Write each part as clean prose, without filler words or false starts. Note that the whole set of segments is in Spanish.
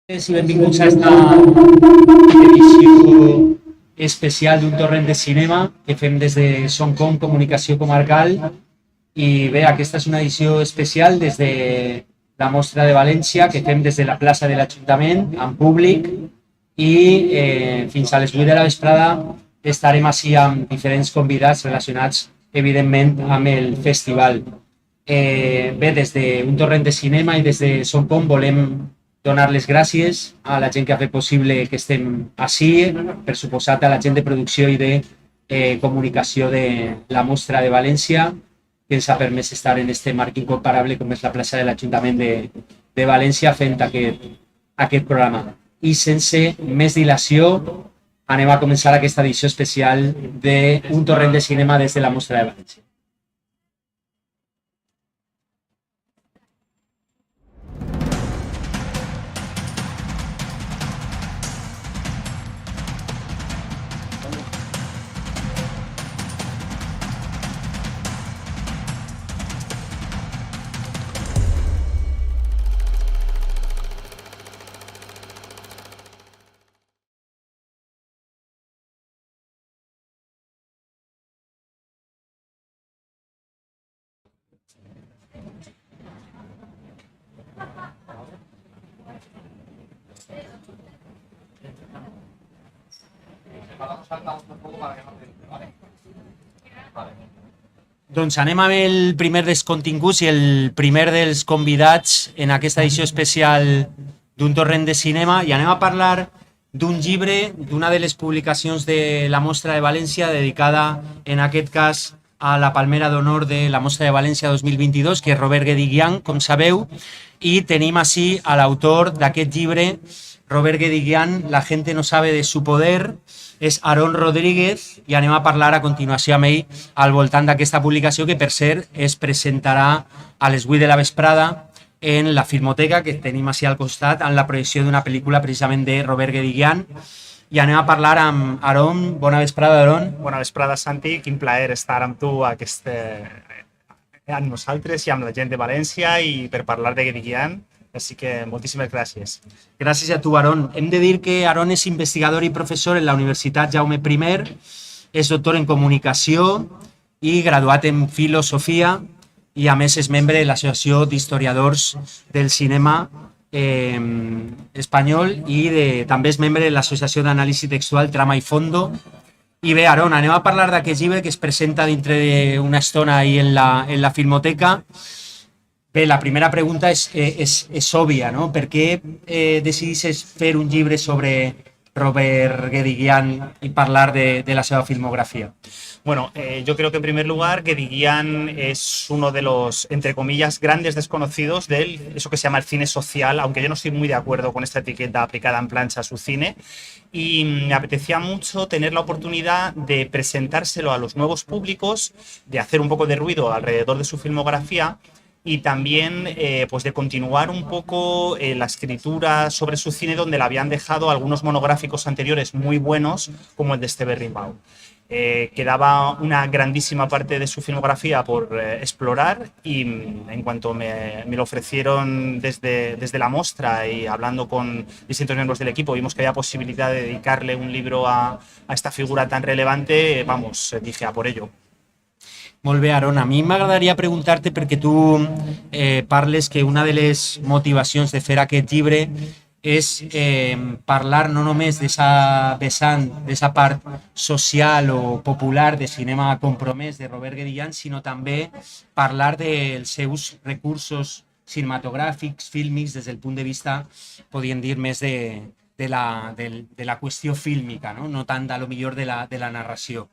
I benvinguts a esta edició especial d'un torrent de cinema que fem des de Soncom Comunicació Comarcal. I bé, aquesta és una edició especial des de la Mostra de València que fem des de la plaça de l'Ajuntament, en públic, i fins a les 8 de la vesprada estarem així amb diferents convidats relacionats, evidentment, amb el festival. Bé, des d'un torrent de cinema i des de Soncom volem donar les gràcies a la gent que ha fet possible que estem així, per suposat a la gent de producció i de comunicació de la Mostra de València, que ens ha permès estar en este marc incomparable com és la plaça de l'Ajuntament de València fent aquest programa. I sense més dilació anem a començar aquesta edició especial d'un torrent de cinema des de la Mostra de València. Doncs anem amb el primer dels continguts i el primer dels convidats en aquesta edició especial d'un torrent de cinema, i anem a parlar d'un llibre, d'una de les publicacions de la Mostra de València, dedicada en aquest cas a la Palmera d'Honor de la Mostra de València 2022, que és Robert Guédiguian, com sabeu, i tenim així a l'autor d'aquest llibre, Robert Guédiguian, La gente no sabe de su poder, és Aaron Rodríguez, i anem a parlar a continuació amb ell al voltant d'aquesta publicació, que per cert es presentarà a les 8 de la vesprada en la Filmoteca, que tenim així al costat, en la projecció d'una pel·lícula precisament de Robert Guédiguian. I anem a parlar amb Aaron. Bona vesprada, Aaron. Bona vesprada, Santi. Quin plaer estar amb tu amb nosaltres i amb la gent de València i per parlar de Guédiguian. Així que moltíssimes gràcies. Gràcies a tu, Aaron. Hem de dir que Aaron és investigador i professor en la Universitat Jaume I, és doctor en comunicació i graduat en filosofia, i a més és membre de l'Associació d'Historiadors del Cinema Espanyol i també és membre de l'Associació d'Anàlisi Textual Trama i Fondo. I bé, Aaron, anem a parlar d'aquest llibre que es presenta dintre d'una estona ahí en la Filmoteca. Bé, la primera pregunta és òbvia, no? Per què decidissis fer un llibre sobre Robert Guédiguian y parlar de la seva filmografía? Bueno, yo creo que en primer lugar Guédiguian es uno de los, entre comillas, grandes desconocidos de eso que se llama el cine social, aunque yo no estoy muy de acuerdo con esta etiqueta aplicada en plancha a su cine, y me apetecía mucho tener la oportunidad de presentárselo a los nuevos públicos, de hacer un poco de ruido alrededor de su filmografía, y también pues de continuar un poco la escritura sobre su cine, donde le habían dejado algunos monográficos anteriores muy buenos, como el de Esteve Rimbaud. Quedaba una grandísima parte de su filmografía por explorar, y en cuanto me lo ofrecieron desde la Mostra y hablando con distintos miembros del equipo, vimos que había posibilidad de dedicarle un libro a esta figura tan relevante, vamos, dije a por ello. Molt bé, Aaron. A mi m'agradaria preguntar-te, perquè tu parles que una de les motivacions de fer aquest llibre és parlar no només d'aquesta vessant, d'aquesta part social o popular de cinema compromès de Robert Guédiguian, sinó també parlar dels seus recursos cinematogràfics, fílmics, des del punt de vista, podríem dir, més de la qüestió fílmica, no tant, a lo millor, de la narració.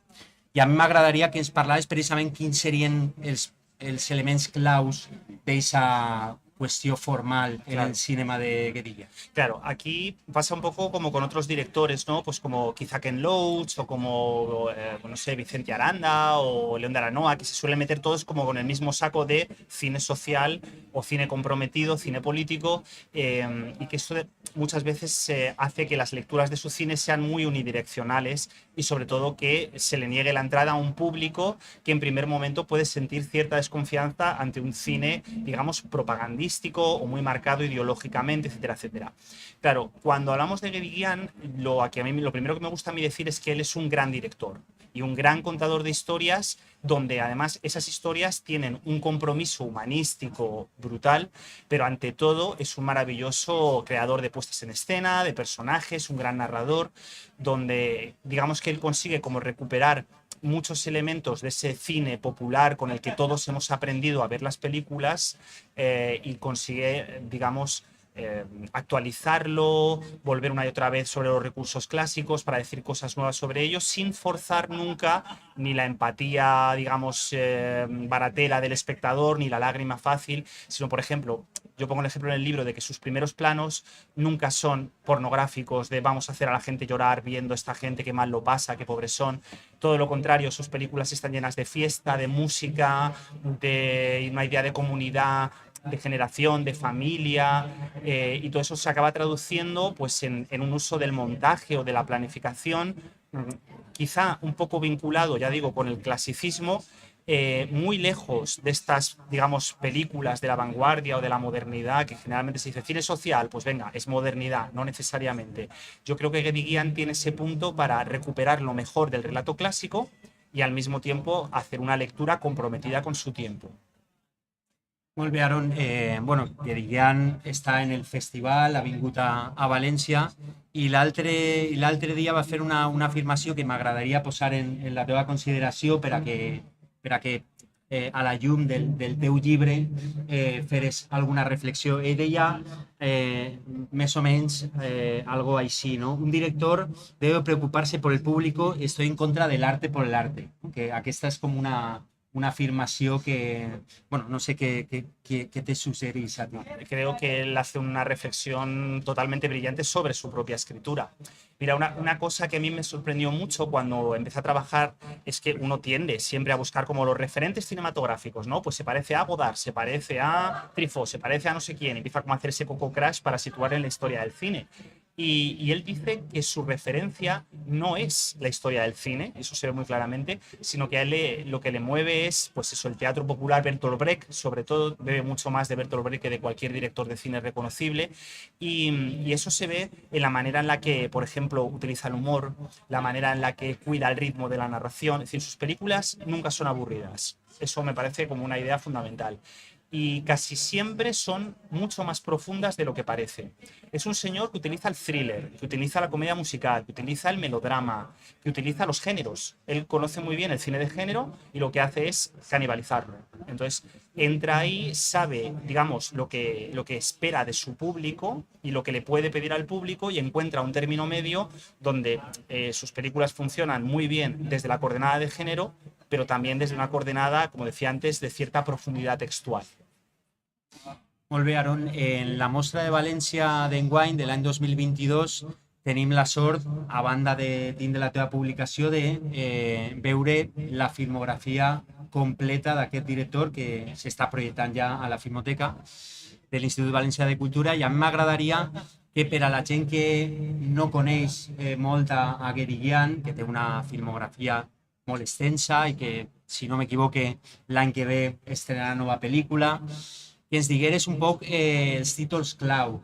I a mi m'agradaria que ens parlaves precisament quins serien els elements claus d'aquesta cuestión formal en el cinema de Guédiguian. Claro, aquí pasa un poco como con otros directores, ¿no? Pues como quizá Ken Loach o como, no sé, Vicente Aranda o León de Aranoa, que se suelen meter todos como con el mismo saco de cine social o cine comprometido, cine político, y que esto muchas veces hace que las lecturas de su cine sean muy unidireccionales y sobre todo que se le niegue la entrada a un público que en primer momento puede sentir cierta desconfianza ante un cine, digamos, propagandístico propagandístico o muy marcado ideológicamente, etcétera, etcétera. Claro, cuando hablamos de Guédiguian, lo primero que me gusta a mí decir es que él es un gran director y un gran contador de historias, donde además esas historias tienen un compromiso humanístico brutal, pero ante todo es un maravilloso creador de puestas en escena, de personajes, un gran narrador, donde digamos que él consigue como recuperar muchos elementos de ese cine popular con el que todos hemos aprendido a ver las películas, y consigue, digamos, actualizarlo, volver una y otra vez sobre los recursos clásicos para decir cosas nuevas sobre ellos, sin forzar nunca ni la empatía, digamos, baratera del espectador, ni la lágrima fácil, sino, por ejemplo, yo pongo el ejemplo en el libro de que sus primeros planos nunca son pornográficos, de vamos a hacer a la gente llorar viendo a esta gente, qué mal lo pasa, qué pobres son. Todo lo contrario, sus películas están llenas de fiesta, de música, de una idea de comunidad, de generación, de familia, y todo eso se acaba traduciendo pues, en un uso del montaje o de la planificación, quizá un poco vinculado, ya digo, con el clasicismo, muy lejos de estas, digamos, películas de la vanguardia o de la modernidad, que generalmente se dice cine social, pues venga, es modernidad, no necesariamente. Yo creo que Guédiguian tiene ese punto para recuperar lo mejor del relato clásico y al mismo tiempo hacer una lectura comprometida con su tiempo. Molt bé, Aaron. Bueno, Guédiguian està en el festival, ha vingut a València i l'altre dia va fer una afirmació que m'agradaria posar en la teva consideració per a que a la llum del teu llibre feres alguna reflexió. Ell deia més o menys algo així, ¿no? Un director debe preocuparse por el público, estoy en contra del arte por el arte. Que aquesta és com una afirmació que, bueno, no sé qué te sugerís a ti. Creo que él hace una reflexión totalmente brillante sobre su propia escritura. Mira, una cosa que a mí me sorprendió mucho cuando empecé a trabajar es que uno tiende siempre a buscar como los referentes cinematográficos, ¿no? Pues se parece a Godard, se parece a Truffaut, se parece a no sé quién, empieza como a hacer ese coco crash para situar en la historia del cine. Y él dice que su referencia no es la historia del cine, eso se ve muy claramente, sino que a él lo que le mueve es, pues eso, el teatro popular. Bertolt Brecht, sobre todo, bebe mucho más de Bertolt Brecht que de cualquier director de cine reconocible, y eso se ve en la manera en la que, por ejemplo, utiliza el humor, la manera en la que cuida el ritmo de la narración. Es decir, sus películas nunca son aburridas. Eso me parece como una idea fundamental. Y casi siempre son mucho más profundas de lo que parece. Es un señor que utiliza el thriller, que utiliza la comedia musical, que utiliza el melodrama, que utiliza los géneros. Él conoce muy bien el cine de género y lo que hace es canibalizarlo. Entonces, entra ahí, sabe, digamos, lo que espera de su público y lo que le puede pedir al público, y encuentra un término medio donde sus películas funcionan muy bien desde la coordenada de género, pero también desde una coordenada, como decía antes, de cierta profundidad textual. Molt bé, Aaron. En la mostra de València d'enguany, de l'any 2022, tenim la sort, a banda de tindre la teva publicació, de veure la filmografia completa d'aquest director que s'està projectant ja a la Filmoteca de l'Institut Valencià de Cultura, i a mi m'agradaria que per a la gent que no coneix molt a Guédiguian, que té una filmografia molt extensa i que, si no m'equivoque, l'any que ve estrenarà nova pel·lícula, que ens digueres un poc els títols clau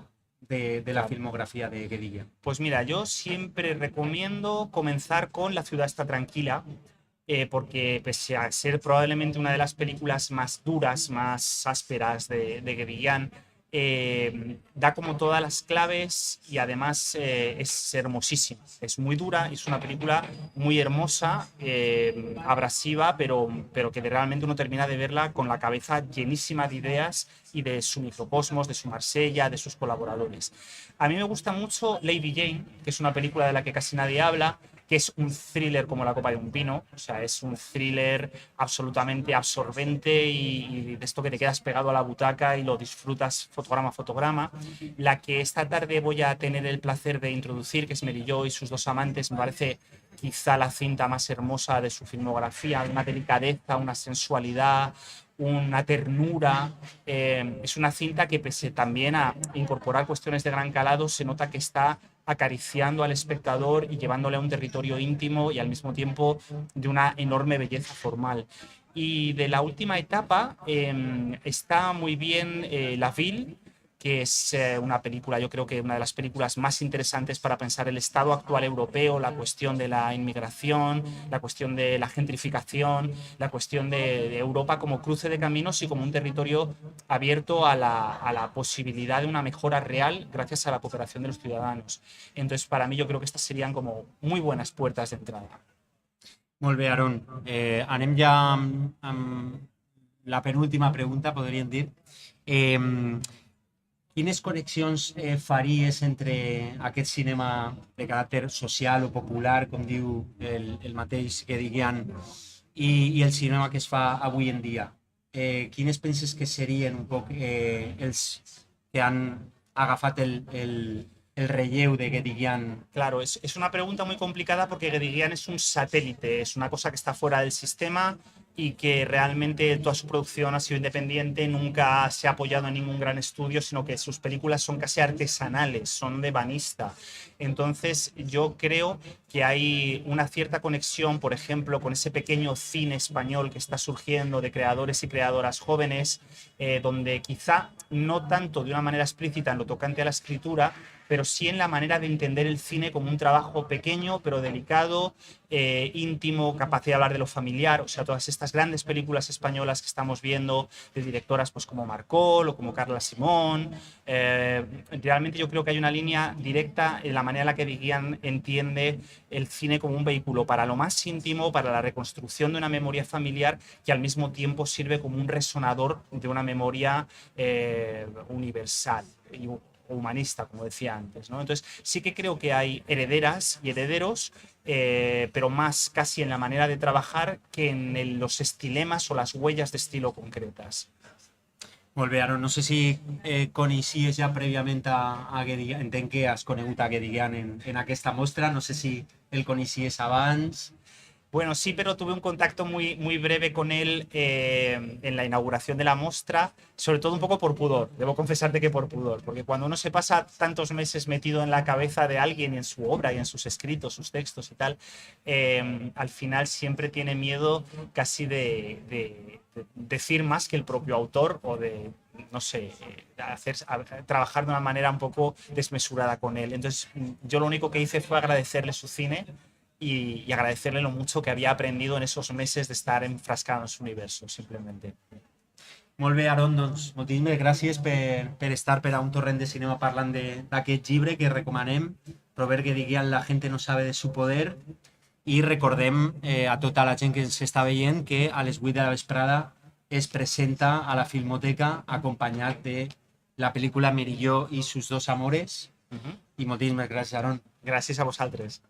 de la filmografía de Guédiguian. Pues mira, yo siempre recomiendo comenzar con La ciudad está tranquila, porque pese a ser probablemente una de las películas más duras, más ásperas de Guédiguian, da como todas las claves y además es hermosísima. Es muy dura, es una película muy hermosa, abrasiva, pero que realmente uno termina de verla con la cabeza llenísima de ideas y de su microcosmos, de su Marsella, de sus colaboradores. A mí me gusta mucho Lady Jane, que es una película de la que casi nadie habla, que es un thriller como la copa de un pino. O sea, es un thriller absolutamente absorbente y de esto que te quedas pegado a la butaca y lo disfrutas fotograma a fotograma. La que esta tarde voy a tener el placer de introducir, que es Mary Jo y sus dos amantes, me parece quizá la cinta más hermosa de su filmografía, una delicadeza, una sensualidad, una ternura. Es una cinta que, pese también a incorporar cuestiones de gran calado, se nota que está acariciando al espectador y llevándole a un territorio íntimo y al mismo tiempo de una enorme belleza formal. Y de la última etapa está muy bien La Ville, que es una película, yo creo que una de las películas más interesantes para pensar el estado actual europeo, la cuestión de la inmigración, la cuestión de la gentrificación, la cuestión de Europa como cruce de caminos y como un territorio abierto a la posibilidad de una mejora real gracias a la cooperación de los ciudadanos. Entonces, para mí, yo creo que estas serían como muy buenas puertas de entrada. Molt bé, Aaron. Anem ja amb la penúltima pregunta, podríem dir. Eh, Quines connexions faries entre aquest cinema de caràcter social o popular, com diu el mateix que diguien, i el cinema que es fa avui en dia? Quines penses que serien un poc els que han agafat el relleu de Guédiguian? Claro, es una pregunta muy complicada porque Guédiguian es un satélite, es una cosa que está fuera del sistema y que realmente toda su producción ha sido independiente, nunca se ha apoyado en ningún gran estudio, sino que sus películas son casi artesanales, son de banista. Entonces yo creo que hay una cierta conexión, por ejemplo, con ese pequeño cine español que está surgiendo de creadores y creadoras jóvenes, donde quizá no tanto de una manera explícita en lo tocante a la escritura, pero sí en la manera de entender el cine como un trabajo pequeño, pero delicado, íntimo, capacidad de hablar de lo familiar. O sea, todas estas grandes películas españolas que estamos viendo de directoras pues, como Marcol o como Carla Simón. Realmente yo creo que hay una línea directa en la manera en la que Guédiguian entiende el cine como un vehículo para lo más íntimo, para la reconstrucción de una memoria familiar que al mismo tiempo sirve como un resonador de una memoria universal y humanista, como decía antes, ¿no? Entonces sí que creo que hay herederas y herederos, pero más casi en la manera de trabajar que en los estilemas o las huellas de estilo concretas. Molt bé, Aaron. No sé si coneixies ja prèviament a Guédiguian. Entenc que has conegut a Guédiguian en aquesta mostra. No sé si el coneixies abans. Bueno, sí, pero tuve un contacto muy, muy breve con él en la inauguración de la muestra, sobre todo un poco por pudor, debo confesarte que por pudor, porque cuando uno se pasa tantos meses metido en la cabeza de alguien y en su obra y en sus escritos, sus textos y tal, al final siempre tiene miedo casi de decir más que el propio autor o de, no sé, trabajar de una manera un poco desmesurada con él. Entonces, yo lo único que hice fue agradecerle su cine y agradecerle lo mucho que había aprendido en esos meses de estar enfrascado en su universo, simplemente. Molt bé, Aaron, doncs moltíssimes gràcies per estar per a un torrent de cinema parlant d'aquest llibre que recomanem, Robert Guédiguian, La gente no sabe de su poder, i recordem a tota la gent que ens està veient que a les 8 de la vesprada es presenta a la Filmoteca acompanyat de la pel·lícula Merilló i sus dos amores. I moltíssimes gràcies, Aaron. Gràcies a vosaltres.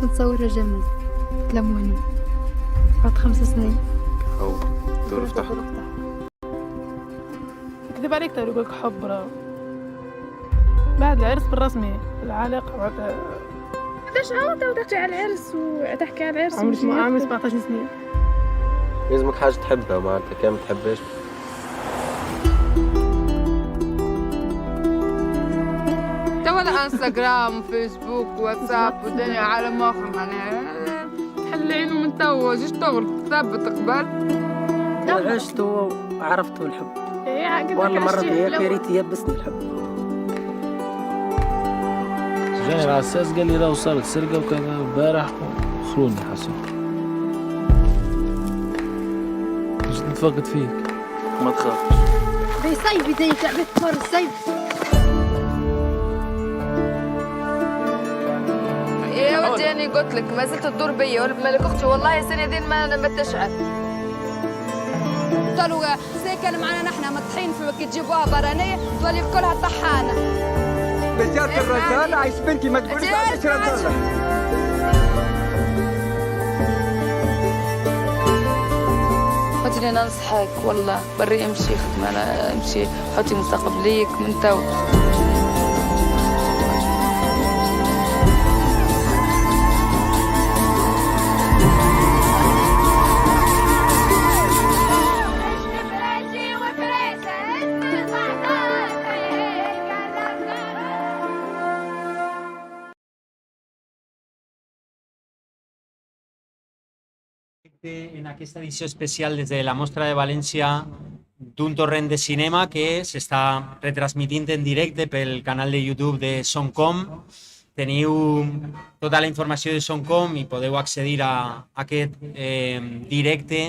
باش نتصور جمل تلموني بعد 5 سنين أو دور افتح. كذب عليك تقول لك حب راه بعد العرس بالرسمي العلاقة بعد ليش عاودة وتحكي على العرس وتحكي على العرس عمري 17 سنين. لازمك حاجة تحبها معناتها كان ما تحبهاش. ولا انستغرام وفيسبوك وواتساب والدنيا على مخنا يعني حلينه من توا جيش تغلط ثبت قبل عشت وعرفت الحب والله مرة يا ريت يبسني الحب. جاي على اساس قال لي لو صارت سرقة وكان امبارح وخلوني حسن جيت نتفقد فيك. ما تخافش بيصيب زي لعبة كور الصيف. يا ودي أنا قلت لك ما زلت تدور بيا ولا بملك أختي والله سنة دين ما تشعر. قالوا ساكن معنا نحن مطحين في تجيبوها برانية تولي كلها طحانة. بزيادة الرجال عايش بنتي ما تقولش عايش رجال. قلت لي ننصحك والله بري امشي خدمة أنا امشي حطي مستقبليك من تو. En aquesta edició especial des de la Mostra de València d'un torrent de cinema que s'està retransmitint en directe pel canal de YouTube de Soncom. Teniu tota la informació de Soncom i podeu accedir a aquest directe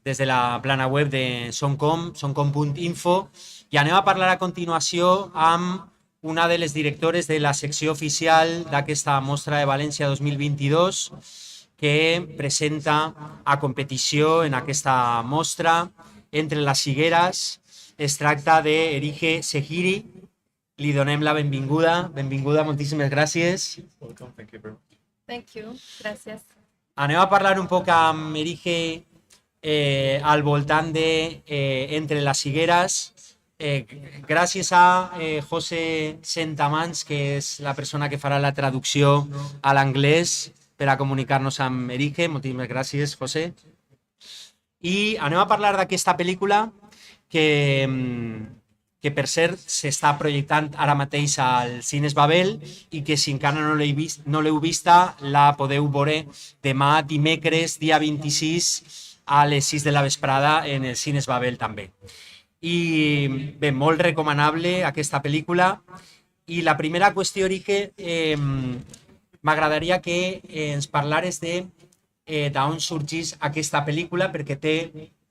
des de la plana web de Soncom, soncom.info. I anem a parlar a continuació amb una de les directores de la secció oficial d'aquesta Mostra de València 2022, que presenta a competició en aquesta mostra Entre les Higueres. Es tracta d'Erige Segiri. Li donem la benvinguda. Benvinguda, moltíssimes gràcies. Welcome, thank you very much. Thank you, gracias. Anem a parlar un poc amb Erige al voltant de Entre les Higueres. Gràcies a José Sentamans, que és la persona que farà la traducció a l'anglès per a comunicar-nos amb Erige. Moltíssimes gràcies, José. I anem a parlar d'aquesta pel·lícula que per cert s'està projectant ara mateix al Cines Babel i que si encara no l'heu vista la podeu veure demà dimecres, dia 26 a les 6 de la vesprada en el Cines Babel també. I bé, molt recomanable aquesta pel·lícula. I la primera qüestió, Erige, m'agradaria que ens parlares d'on sorgís aquesta pel·lícula, perquè té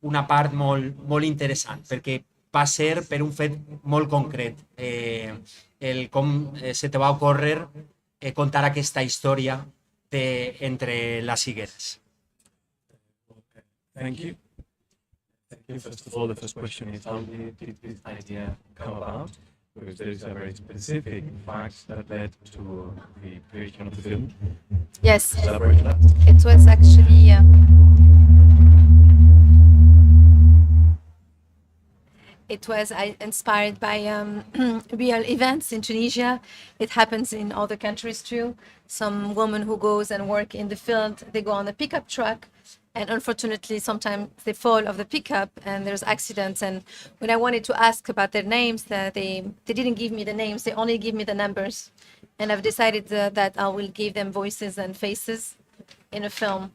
una part molt interessant, perquè va ser per un fet molt concret, com se te va ocórrer contar aquesta història d'Entre les Higueres. Thank you. Thank you. First of all, the first question is how did this idea come about? Because there is a very specific fact that led to the creation of the film. Yes, Elaborate that. it was actually inspired by real events in Tunisia. It happens in other countries too. Some woman who goes and work in the field, they go on a pickup truck, and unfortunately sometimes they fall off the pickup and there's accidents. And when I wanted to ask about their names, they didn't give me the names, they only give me the numbers. And I've decided that I will give them voices and faces in a film.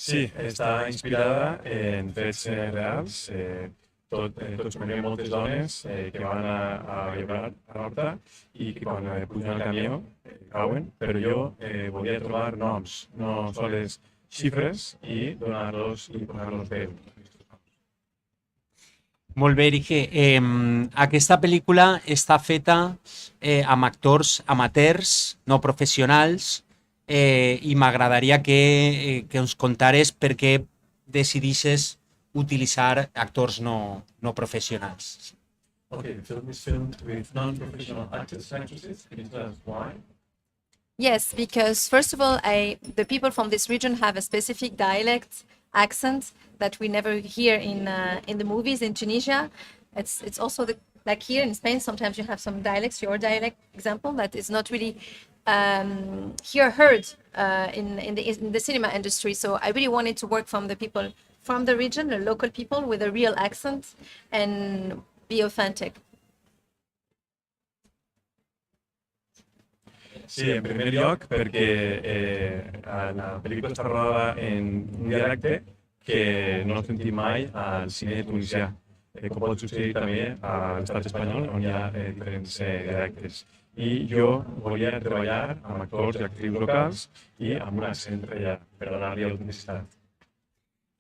Sí, està inspirada en fets reals. Tots coneixem moltes dones que van a llevar a l'horta i que quan pugen al camió cauen, però jo volia trobar noms, no sols xifres, i donar-los i posar-los veu. Molt bé, Erige. Aquesta pel·lícula està feta amb actors amateurs, no professionals, i m'agradaria que ens contares per què decidixes utilitzar actors no professionals. Okay, the film is filmed with non-professional actors and actresses. Can you tell us why? Yes, because first of all, the people from this region have a specific dialect accent that we never hear in the movies in Tunisia. It's also like here in Spain. Sometimes you have some dialects, your dialect example, that is not really heard in the cinema industry. So I really wanted to work from the people from the region, the local people with a real accent, and be authentic. Sí, en primer lloc perquè la pel·lícula està rodada en un dialecte que no sentim mai al cine tunisià, com pot succeir també a l'estat espanyol, on hi ha diferents dialectes. I jo volia treballar amb actors i actrius locals i amb un accent allà, per donar-li autenticitat.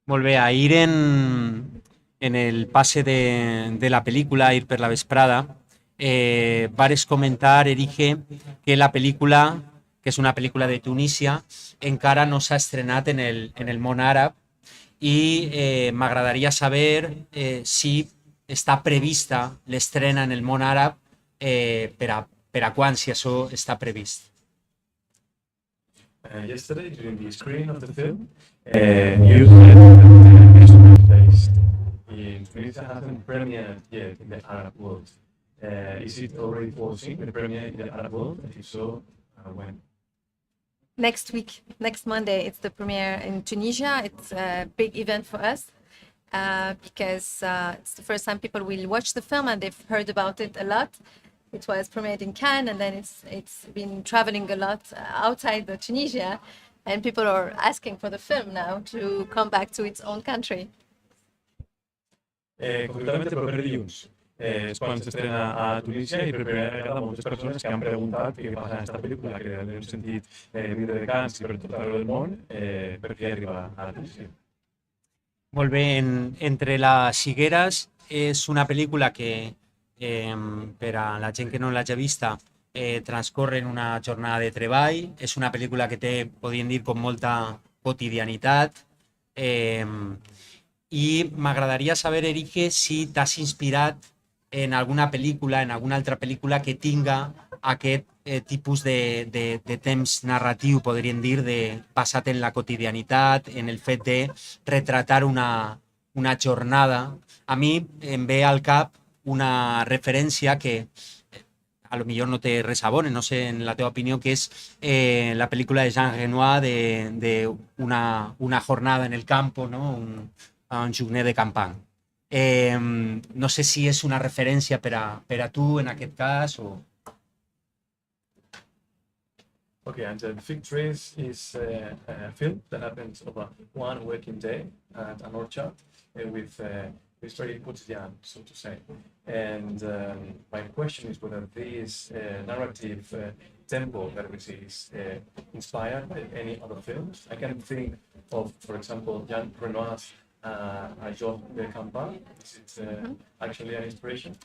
Molt bé, ahir en el pase de la película, Ir per la vesprada, vares comentar, Erige, que la pel·lícula, que és una pel·lícula de Tunísia, encara no s'ha estrenat en el món àrab i m'agradaria saber si està prevista l'estrena en el món àrab, per a quan, si això està previst. Yesterday, during the screening of the film, you said that the film is based in Tunisia hasn't premiered yet in the Arab world. Is it already foreseen the premiere in the Arab world? And if so, when? Next week, next Monday, it's the premiere in Tunisia. It's a big event for us because it's the first time people will watch the film and they've heard about it a lot. It was premiered in Cannes and then it's been traveling a lot outside of Tunisia, and people are asking for the film now to come back to its own country. Concretament el proper dilluns és quan s'estrena a Tunísia i per primera vegada moltes persones que han preguntat què passa en aquesta pel·lícula, que han sentit vindre de Cannes i per tot arreu del món, per què arriba a Tunísia. Molt bé, Entre les Higueres és una pel·lícula que, per a la gent que no l'hagi vista, transcorre en una jornada de treball. És una pel·lícula que té, podríem dir, com molta quotidianitat. I m'agradaria saber, Erige, si t'has inspirat en alguna pel·lícula, en alguna altra pel·lícula que tinga aquest tipus de temps narratiu, podríem dir, basat en la quotidianitat, en el fet de retratar una jornada. A mi em ve al cap una referència que a lo millor no té res a veure, no sé, en la teva opinió, que és la pel·lícula de Jean Renoir de una jornada en el campo, no? Un journée de campagne. No sé si és una referència per a tu en aquest cas o... Okay, and The Fig Trees is a film that happens over one working day at an orchard with it's very quotidian, so to say. And my question is whether this narrative tempo that we see is inspired by any other films. I can think of, for example, Jean Renoir's A Jour de Campagne. Is it actually an inspiration?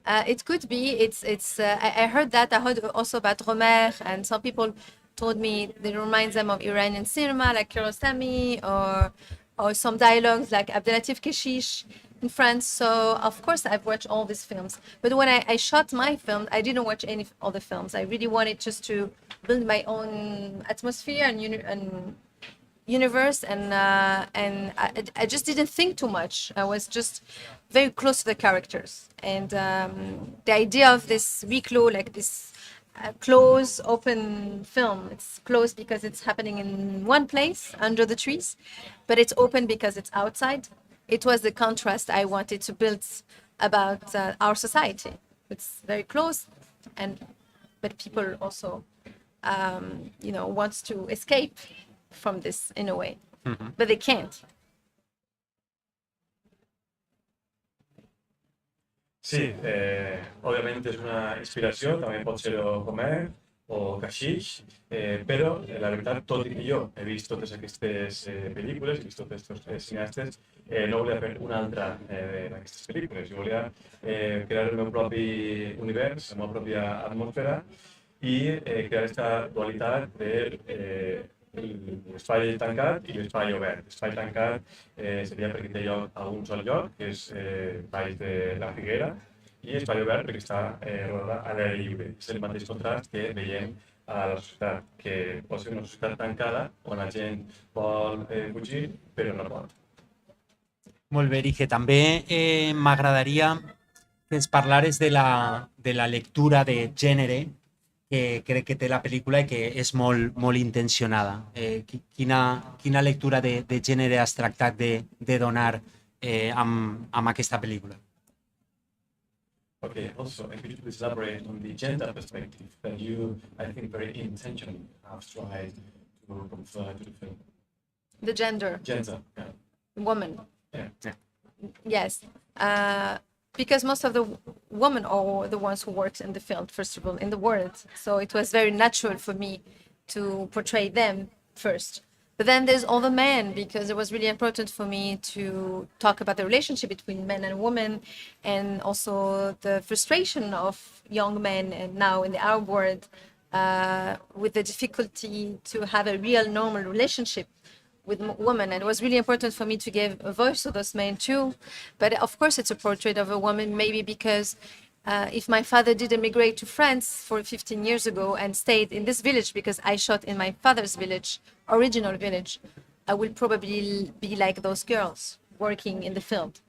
It could be. I heard that. I heard also about Romer, and some people told me it reminds them of Iranian cinema, like Kiarostami, or some dialogues like Abdelatif Kechiche in France. So of course I've watched all these films. But when I shot my film, I didn't watch any other films. I really wanted just to build my own atmosphere and universe, and I just didn't think too much. I was just very close to the characters, and the idea of this huis clos, like this closed open film, it's closed because it's happening in one place under the trees, but it's open because it's outside. It was the contrast I wanted to build about our society. It's very close, but people also wants to escape from this in a way, but they can't. Sí, òbviament és una inspiració, també pot ser Homer o Kashish, però la veritat, tot i que jo he vist totes aquestes pel·lícules, he vist tots aquests cineastes, no volia fer una altra d'aquestes pel·lícules. Jo volia crear el meu propi univers, la meva pròpia atmosfera i crear aquesta dualitat de l'espai tancat i l'espai obert. L'espai tancat seria perquè té lloc a un sol lloc, que és baix de la Figuera, i es va veure perquè està rodada a l'aire lliure. És el mateix contrast que veiem a la societat, que pot ser una societat tancada on la gent vol fugir però no pot. Molt bé, Erige. També m'agradaria que ens parlares de la lectura de gènere que crec que té la pel·lícula i que és molt intencionada. Quina lectura de gènere has tractat de donar amb aquesta pel·lícula? Okay, also, could you please elaborate on the gender perspective that you, I think, very intentionally have tried to confer to the film? The gender. Gender, yeah. Woman. Yeah. Yes. Because most of the women are the ones who work in the field, first of all, in the world. So it was very natural for me to portray them first. But then there's all the men, because it was really important for me to talk about the relationship between men and women, and also the frustration of young men and now in the Arab world with the difficulty to have a real normal relationship with women. And it was really important for me to give a voice to those men too. But of course it's a portrait of a woman, maybe because if my father did emigrate to France for 15 years ago and stayed in this village, because I shot in my father's village, original village, I will probably be like those girls working in the field.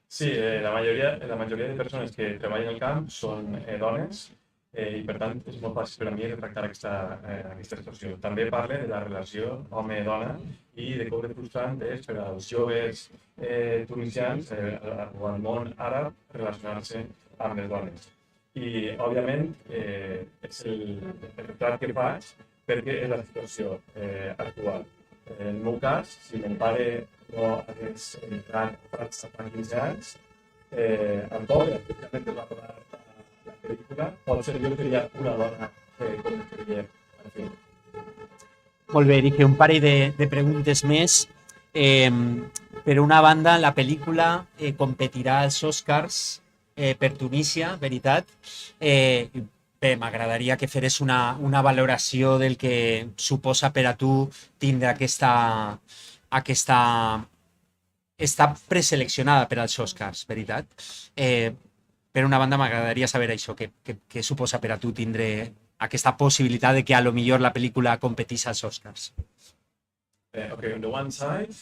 Sí, la majoria de persones que treballen al camp són dones i per tant és molt fàcil per a mi retractar aquesta situació. També parla de la relació home-dona i de com de frustrant és per als joves tunisians o al món àrab relacionar-se amb les dones. I, òbviament, és el retrat que faig perquè és la situació actual. En el meu cas, si mon pare no hagués entrat fa 15 anys, amb pobre, especialment per la pel·lícula, potser jo seria una dona com que veiem al film. Molt bé, Erike, un parell de preguntes més. Per una banda, la pel·lícula competirà als Oscars per Tunísia, veritat? Bé, m'agradaria que feres una valoració del que suposa per a tu tindre està preseleccionada per als Oscars, veritat? Per una banda, m'agradaria saber això, què suposa per a tu tindre aquesta possibilitat de que a lo millor la pel·lícula competís als Oscars. Okay, on the one side,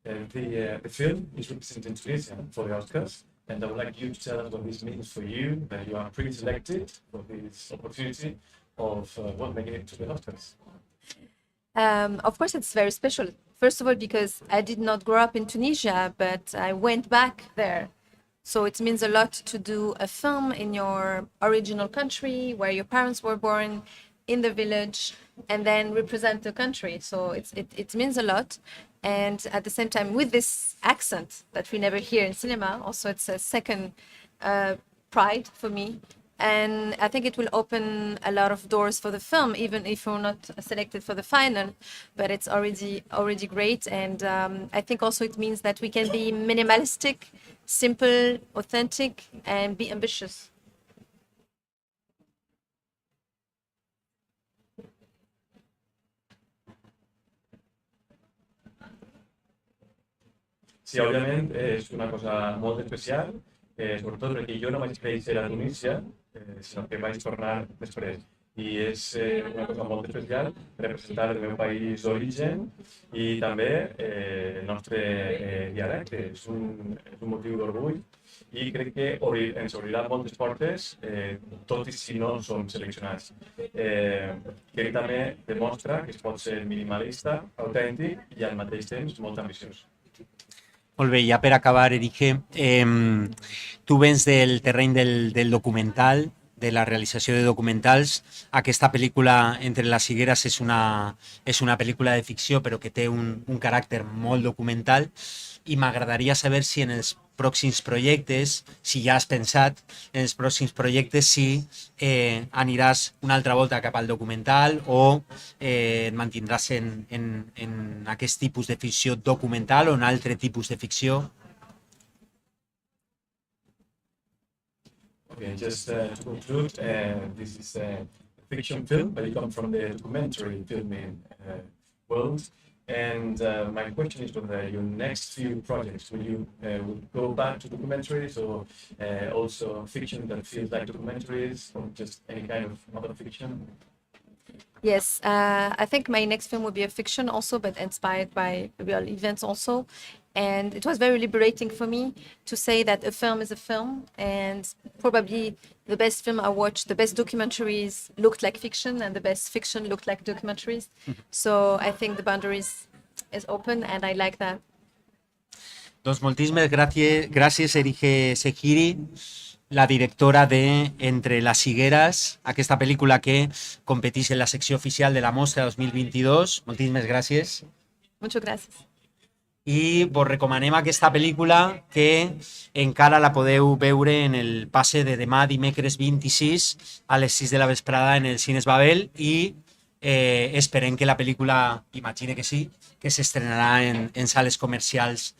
the film is representing Tunisia for the Oscars, and I would like you to tell us what this means for you, that you are pre-selected for this opportunity of making it to the Oscars. Of course, it's very special. First of all, because I did not grow up in Tunisia, but I went back there. So it means a lot to do a film in your original country, where your parents were born, in the village, and then represent the country. So it means a lot. And at the same time, with this accent that we never hear in cinema, also it's a second pride for me. And I think it will open a lot of doors for the film, even if we're not selected for the final, but it's already great. And I think also it means that we can be minimalistic, simple, authentic, and be ambitious. Sí, òbviament és una cosa molt especial, sobretot perquè jo no vaig créixer a Tunísia, sinó que vaig tornar després. I és una cosa molt especial representar el meu país d'origen i també el nostre dialecte. És un motiu d'orgull i crec que ens obrirà moltes portes, tot i si no som seleccionats. Crec que també demostra que es pot ser minimalista, autèntic i al mateix temps molt ambiciós. Molt bé, ja per acabar, Erike, tu vens del terreny del documental, de la realització de documentals. Aquesta pel·lícula, Entre les higueres, és una pel·lícula de ficció, però que té un caràcter molt documental, i m'agradaria saber si en els pròxims projectes, si ja has pensat en els pròxims projectes, si aniràs una altra volta cap al documental o et mantindràs en aquest tipus de ficció documental o en altre tipus de ficció. Okay, just to conclude, this is a fiction film, but you come from the documentary filming world. And my question is, with your next few projects, will you go back to documentaries or also fiction that feels like documentaries, or just any kind of other fiction? Yes, I think my next film will be a fiction also, but inspired by real events also. And it was very liberating for me to say that a film is a film, and probably the best film I watched, the best documentaries looked like fiction, and the best fiction looked like documentaries. So I think the boundaries is open, and I like that. Doncs moltíssimes gràcies Erige Segiri, la directora de Entre las higueras, aquesta pel·lícula que competeix en la secció oficial de la Mostra 2022. Moltíssimes gràcies. Muchas gracias. I vos recomanem aquesta pel·lícula que encara la podeu veure en el passe de demà, dimecres 26, a les 6 de la vesprada en el Cines Babel, i esperem que la pel·lícula, imagine que sí, que s'estrenarà en sales comercials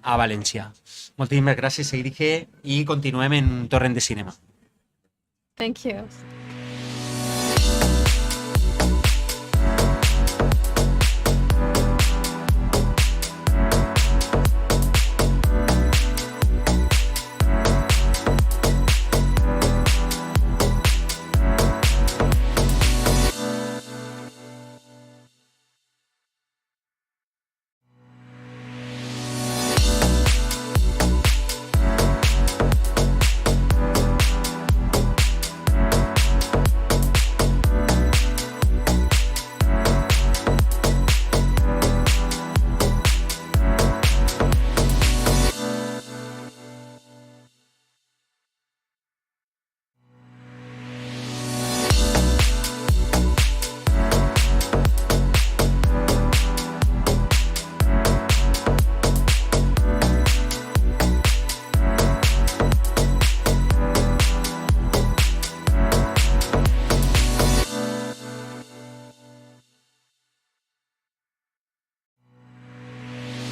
a València. Moltíssimes gràcies, Erige, i continuem en Torrent de Cinema. Thank you.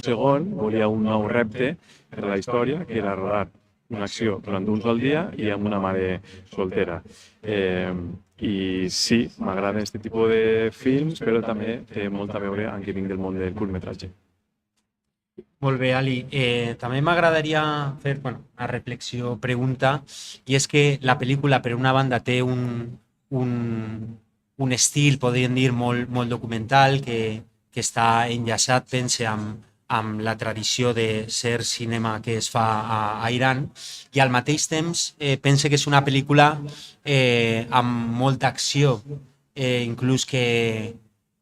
Segon, volia un nou repte per a la història, que era rodar una acció durant un sol dia i amb una mare soltera. I sí, m'agrada aquest tipus de films, però també té molt a veure amb que vinc del món del curtmetratge. Molt bé, Ali. També m'agradaria fer una reflexió, pregunta, i és que la pel·lícula, per una banda, té un estil, podríem dir, molt documental, que està enllaçat, pense, amb la tradició de ser cinema que es fa a Iran, i al mateix temps pense que és una pel·lícula amb molta acció, inclús que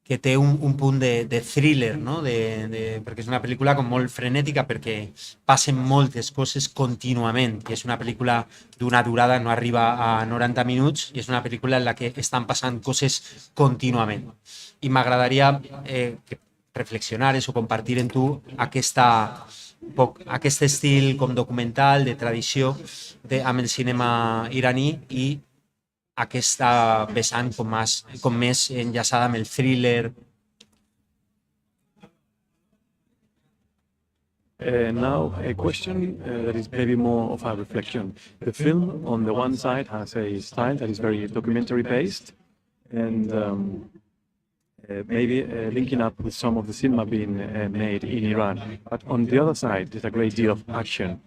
té un punt de thriller, no? Perquè és una pel·lícula com molt frenètica, perquè passen moltes coses contínuament, i és una pel·lícula d'una durada, no arriba a 90 minuts, i és una pel·lícula en la que estan passant coses contínuament. I m'agradaria reflexionar o compartir amb tu aquest estil com documental, de tradició amb el cinema iraní, i aquesta vessant com més enllaçada amb el thriller. Now, a question that is maybe more of a reflection. The film, on the one side, has a style that is very documentary-based, and maybe linking up with some of the cinema being made in Iran. But on the other side, there's a great deal of action,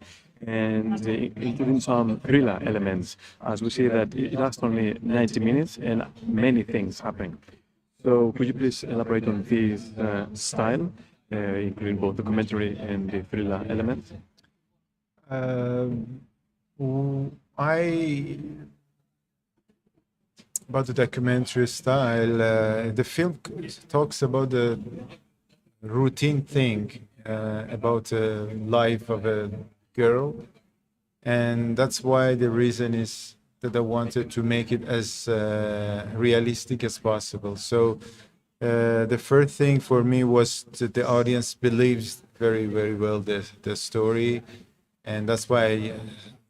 and including some thriller elements, as we see that it lasts only 90 minutes and many things happen. So could you please elaborate on this style, including both documentary and the thriller elements? About the documentary style, the film talks about the routine thing, about the life of a girl, and that's why the reason is that I wanted to make it as realistic as possible. So the first thing for me was that the audience believes very, very well the story, and that's why I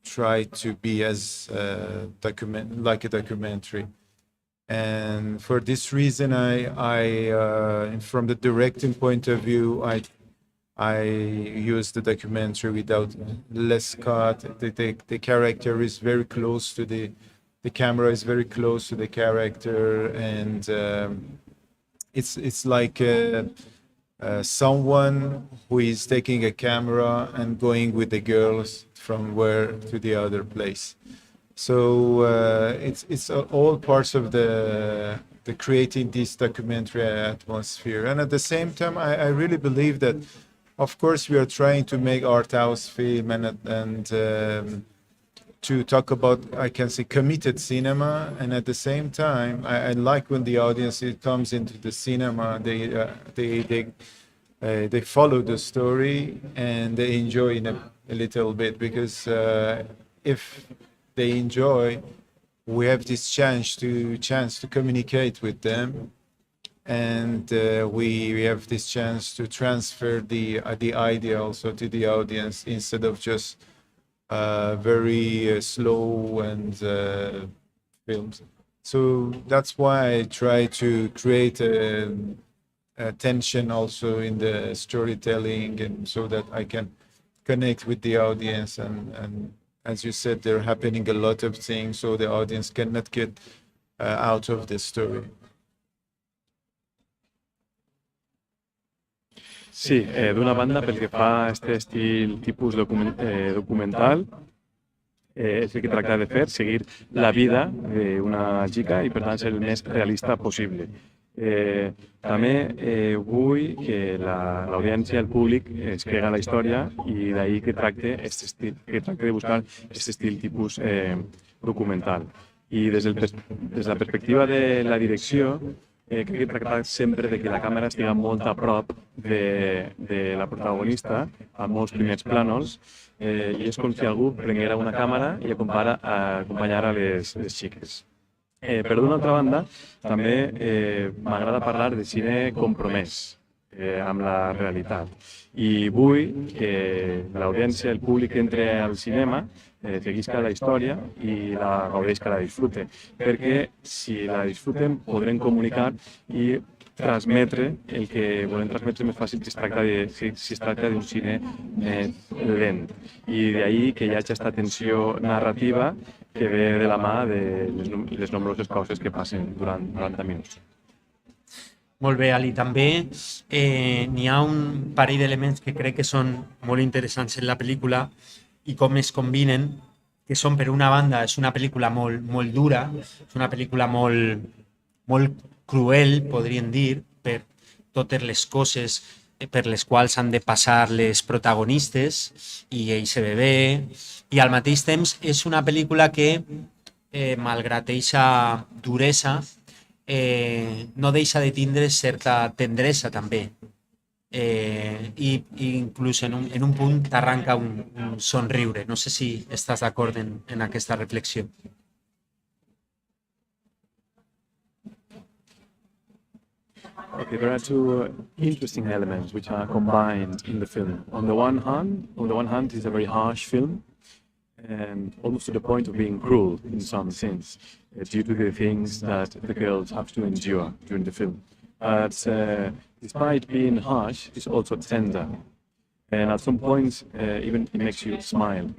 try to be as like a documentary. And for this reason, I from the directing point of view, I use the documentary without less cut. The character is very close to the camera is very close to the character, and it's like someone who is taking a camera and going with the girls from where to the other place. So it's all parts of the creating this documentary atmosphere. And at the same time, I really believe that, of course, we are trying to make art house film and to talk about, I can say, committed cinema. And at the same time, I like when the audience comes into the cinema, they follow the story and they enjoy it a little bit, because if they enjoy, we have this chance to communicate with them, and we have this chance to transfer the idea also to the audience, instead of just very slow and films. So that's why I try to create a tension also in the storytelling, and so that I can connect with the audience, and as you said, there are happening a lot of things, so the audience cannot get out of the story. Sí, d'una banda, pel que fa a aquest estil tipus documental, és el que tracta de fer, seguir la vida d'una xica i, per tant, ser el més realista possible. També vull que l'audiència, el públic, es crega la història, i d'ahir que tracte de buscar aquest estil tipus documental. I des de la perspectiva de la direcció, crec que tractar sempre de que la càmera estigui molt a prop de la protagonista, amb molts primers plànols, i és com si algú prenguera una càmera i acompanyara les xiques. Per d'una altra banda, també m'agrada parlar de cine compromès amb la realitat. I vull que l'audiència, el públic, entre al cinema, seguisca la història i la gaudeixi, la disfrute. Perquè si la disfruten podrem comunicar i transmetre el que volem transmetre més fàcil si es tracta d'un cine lent. I d'ahir que hi hagi aquesta tensió narrativa que ve de la mà de les nombroses coses que passen durant 90 minuts. Molt bé, Ali. També n'hi ha un parell d'elements que crec que són molt interessants en la pel·lícula i com es combinen, que són, per una banda, és una pel·lícula molt dura, és una pel·lícula molt cruel, podríem dir, per totes les coses per les quals han de passar les protagonistes i eixe bebè, i al mateix temps és una pel·lícula que, malgrat eixa duresa, no deixa de tindre certa tendresa també, i inclús en un punt t'arranca un somriure. No sé si estàs d'acord en aquesta reflexió. Okay, there are two interesting elements which are combined in the film. On the one hand, it's a very harsh film, and almost to the point of being cruel in some sense, due to the things that the girls have to endure during the film. But despite being harsh, it's also tender, and at some points, even it makes you smile.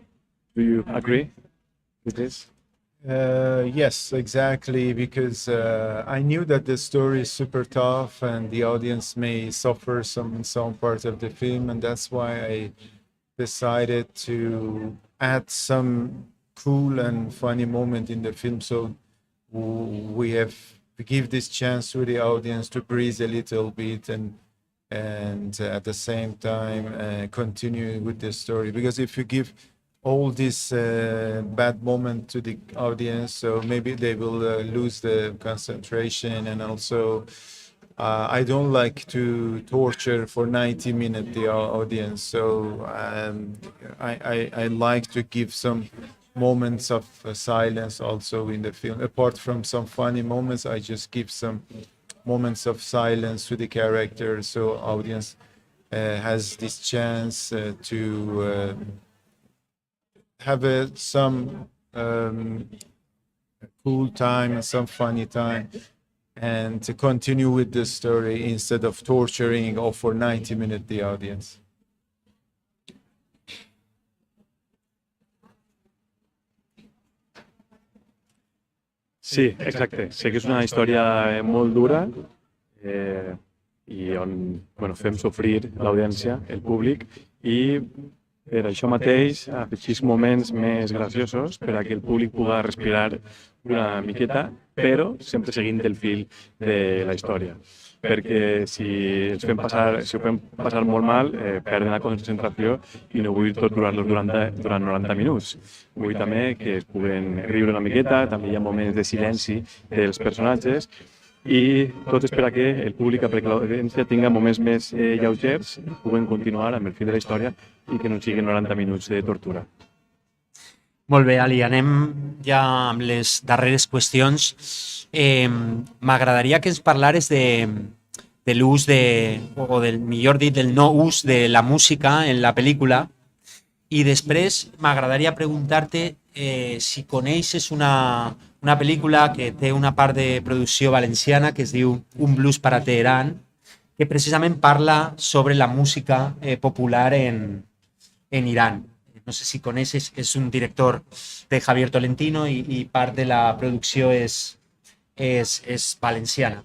Do you agree with this? Yes, exactly, because I knew that the story is super tough and the audience may suffer in some part of the film, and that's why I decided to add some cool and funny moment in the film, so we give this chance to the audience to breathe a little bit and at the same time continue with the story. Because if you give all this bad moment to the audience, so maybe they will lose the concentration, and also I don't like to torture for 90 minutes the audience, so I like to give some moments of silence also in the film. Apart from some funny moments, I just give some moments of silence to the characters, so audience has this chance to have some cool time and some funny time, and to continue with the story instead of torturing or for 90 minutes the audience. Sí, exacte. Sé que és una història molt dura i on fem sofrir l'audiència, el públic, i per això mateix afegir moments més graciosos per a que el públic pugui respirar una miqueta, però sempre seguint el fil de la història. Perquè si ho fem passar molt mal, perden la concentració i no vull torturar-los durant 90 minuts. Vull també que es puguen riure una miqueta, també hi ha moments de silenci dels personatges i tot és per a que el públic, perquè l'audiència tinga moments més lleugers, puguen continuar amb el fil de la història i que no siguin 90 minuts de tortura. Molt bé, Ali, anem ja amb les darreres qüestions. M'agradaria que ens parlares de l'ús o del millor dit, del no ús de la música en la pel·lícula i després m'agradaria preguntar-te si coneixes una pel·lícula que té una part de producció valenciana que es diu Un blues para Teherán, que precisament parla sobre la música popular en Irán. No sé si coneixes, és un director de Javier Tolentino i part de la producció és valenciana.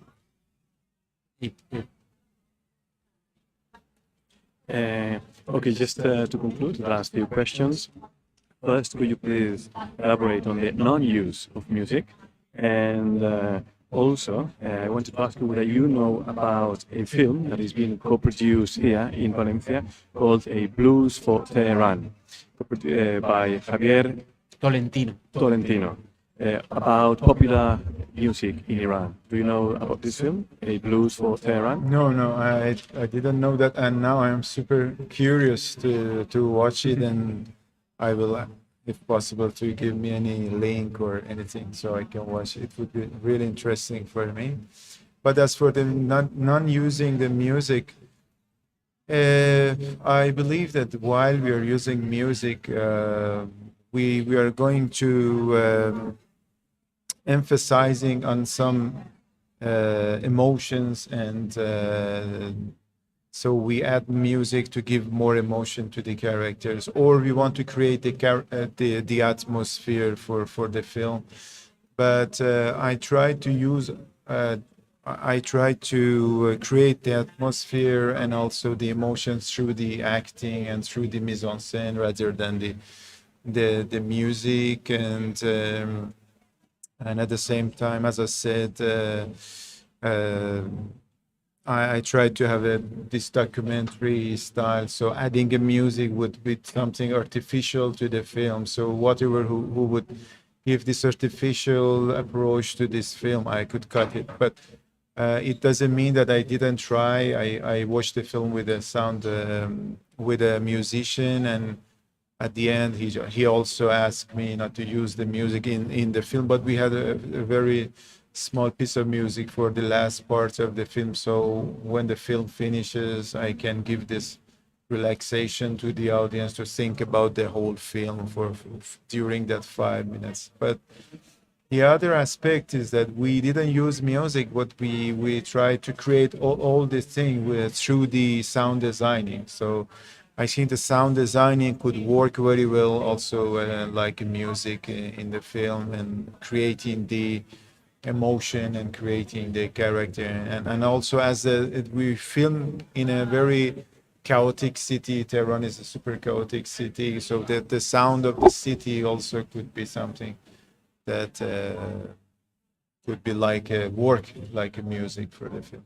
Okay, just to conclude the last few questions. First, could you please elaborate on the non-use of music? And also, I wanted to ask you whether you know about a film that is being co-produced here in Valencia called A Blues for Tehran, by Javier Tolentino, about popular music in Iran. Do you know about this film, A Blues for Tehran? No, I didn't know that, and now I'm super curious to watch it, and I will, if possible, to give me any link or anything so I can watch it. It would be really interesting for me. But as for the non-using the music, I believe that while we are using music, we are going to emphasizing on some emotions, and so we add music to give more emotion to the characters, or we want to create the atmosphere for the film. But I try to create the atmosphere and also the emotions through the acting and through the mise en scène rather than the music, and at the same time, as I said, I tried to have this documentary style, so adding a music would be something artificial to the film. So whatever who would give this artificial approach to this film, I could cut it. But it doesn't mean that I didn't try. I watched the film with a sound, with a musician, and at the end, he also asked me not to use the music in the film, but we had a very small piece of music for the last part of the film. So when the film finishes, I can give this relaxation to the audience to think about the whole film during that 5 minutes. But the other aspect is that we didn't use music, but we tried to create all the thing through the sound designing. So I think the sound designing could work very well also like music in the film, and creating the emotion and creating the character. And also as we film in a very chaotic city, Tehran is a super chaotic city, so that the sound of the city also could be something that could be like work like a music for the film.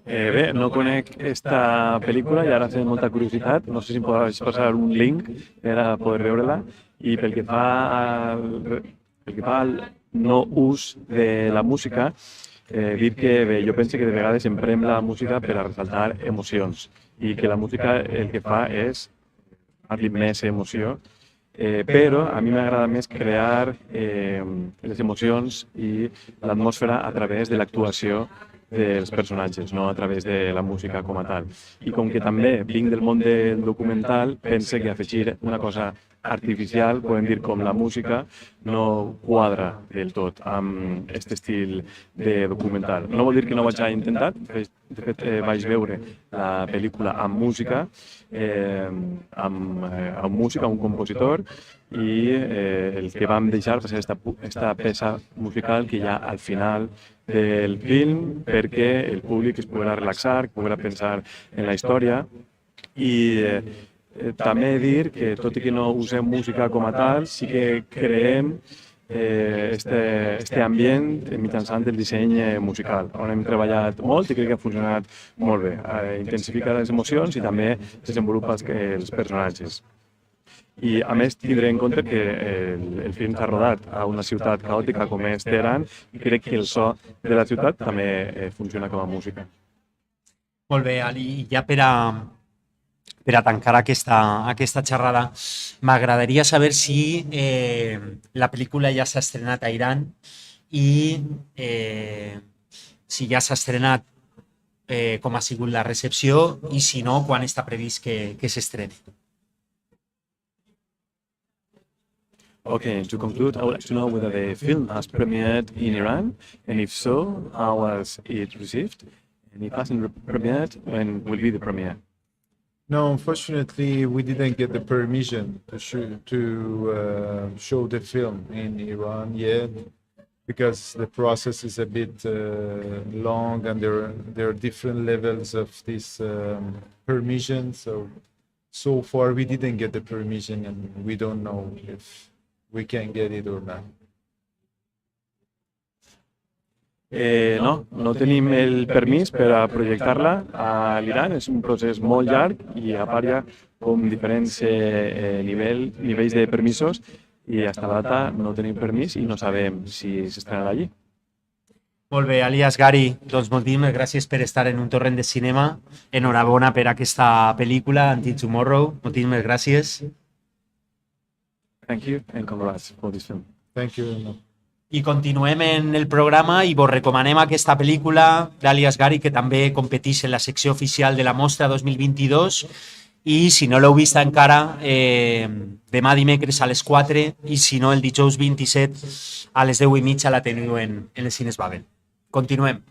Bé, no conec aquesta pel·lícula i ara tinc molta curiositat. No sé si em podràs passar un link per a poder veure-la. I pel que fa al no ús de la música, dir que bé, jo penso que de vegades emprem la música per a ressaltar emocions i que la música el que fa és donar-li més emoció, però a mi m'agrada més crear les emocions i l'atmosfera a través de l'actuació dels personatges, no a través de la música com a tal. I com que també vinc del món del documental, pense que afegir una cosa artificial, podem dir, com la música no quadra del tot amb aquest estil de documental. No vol dir que no ho hagi intentat, de fet vaig veure la pel·lícula amb música, amb música, un compositor, i el que vam deixar va ser aquesta peça musical que hi ha al final del film perquè el públic es poguera relaxar, que poguera pensar en la història. I també dir que, tot i que no usem música com a tal, sí que creem este ambient mitjançant el disseny musical, on hem treballat molt i crec que ha funcionat molt bé. Intensifica les emocions i també desenvolupa els personatges. I, a més, tindré en compte que el film s'ha rodat a una ciutat caòtica com és Teheran i crec que el so de la ciutat també funciona com a música. Molt bé, Ali, ja per a tancar aquesta xerrada, m'agradaria saber si la pel·lícula ja s'ha estrenat a Iran i si ja s'ha estrenat, com ha sigut la recepció, i si no, quan està previst que s'estreni. Okay, to conclude, I would like to know whether the film has premiered in Iran, and if so, how was it received? And if it hasn't premiered, when will be the premiere? No, unfortunately, we didn't get the permission to show the film in Iran yet, because the process is a bit long, and there are different levels of this permission. So far, we didn't get the permission, and we don't know if we can get it or not. No tenim el permís per a projectar-la a l'Iran. És un procés molt llarg i a part hi ha com diferents nivells de permisos i fins a la data no tenim permís i no sabem si s'estrenarà allí. Molt bé, Ali Asghari, doncs moltíssimes gràcies per estar en un torrent de cinema. Enhorabona per aquesta pel·lícula, Anti-Tomorrow. Moltíssimes gràcies. Thank you and congrats for this film. Thank you. I continuem en el programa i vos recomanem aquesta pel·lícula d'Ali Asghari, que també competeix en la secció oficial de la Mostra 2022, i si no l'heu vist encara, demà dimecres a les 4 i si no el dijous 27 a les 10:30 la teniu en els cines Babel. Continuem.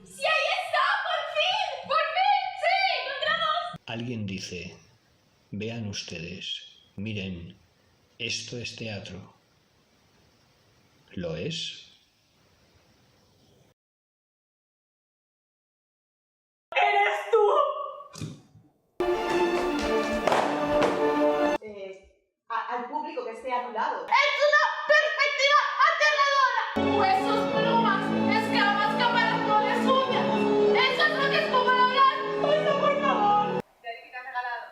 ¡Sí, ahí está! ¡Por fin! ¡Por fin! ¡Sí! ¡Encontramos! Alguien dice, vean ustedes, miren, esto es teatro. ¿Lo es? ¡Eres tú! Al público que esté a tu lado. ¡Es una perspectiva aterradora! Huesos, plumas, escamas, camaracoles, uñas. ¿Eso es lo que es como hablar? ¡Ay, no, por favor! ¿Qué te has regalado?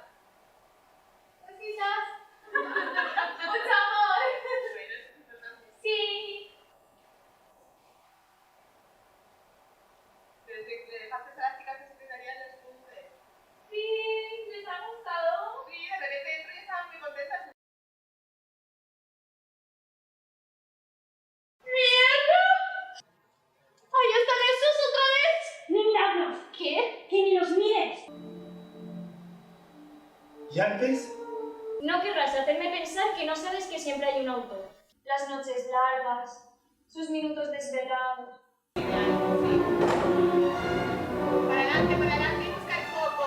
Pues quizás. Mucho amor. Sí. ¿Le dejaste a las chicas de secretaría el despunte? Sí, ¿les ha gustado? Sí, de repente dentro y estaban muy contentas. ¡Mierda! ¡Ahí están esos otra vez! ¡Miradlos! ¿Qué? ¡Que ni los mires! ¿Y antes? No querrás hacerme pensar que no sabes que siempre hay un autor. Las noches largas, sus minutos desvelados. Para adelante y busca el foco.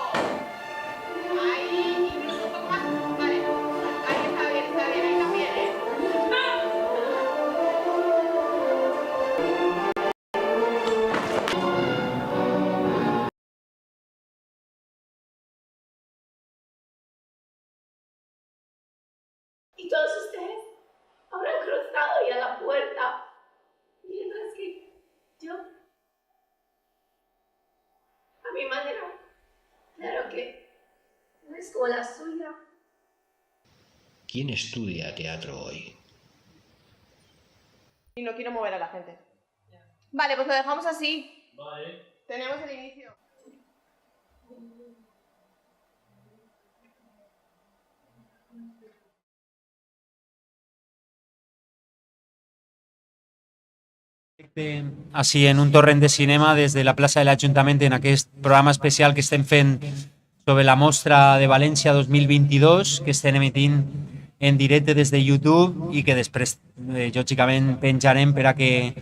Ahí, incluso un poco más. Vale. Ahí está bien, ahí también, ¿eh? Y todos ustedes habrán cruzado ya la puerta. Mientras que yo, a mi manera, claro que no es como la suya. ¿Quién estudia teatro hoy? Y no quiero mover a la gente. Vale, pues lo dejamos así. Vale. Tenemos el inicio. Així, en un torrent de cinema des de la plaça de l'Ajuntament en aquest programa especial que estem fent sobre la mostra de València 2022, que estem emitint en directe des de YouTube i que després, lògicament, penjarem per a que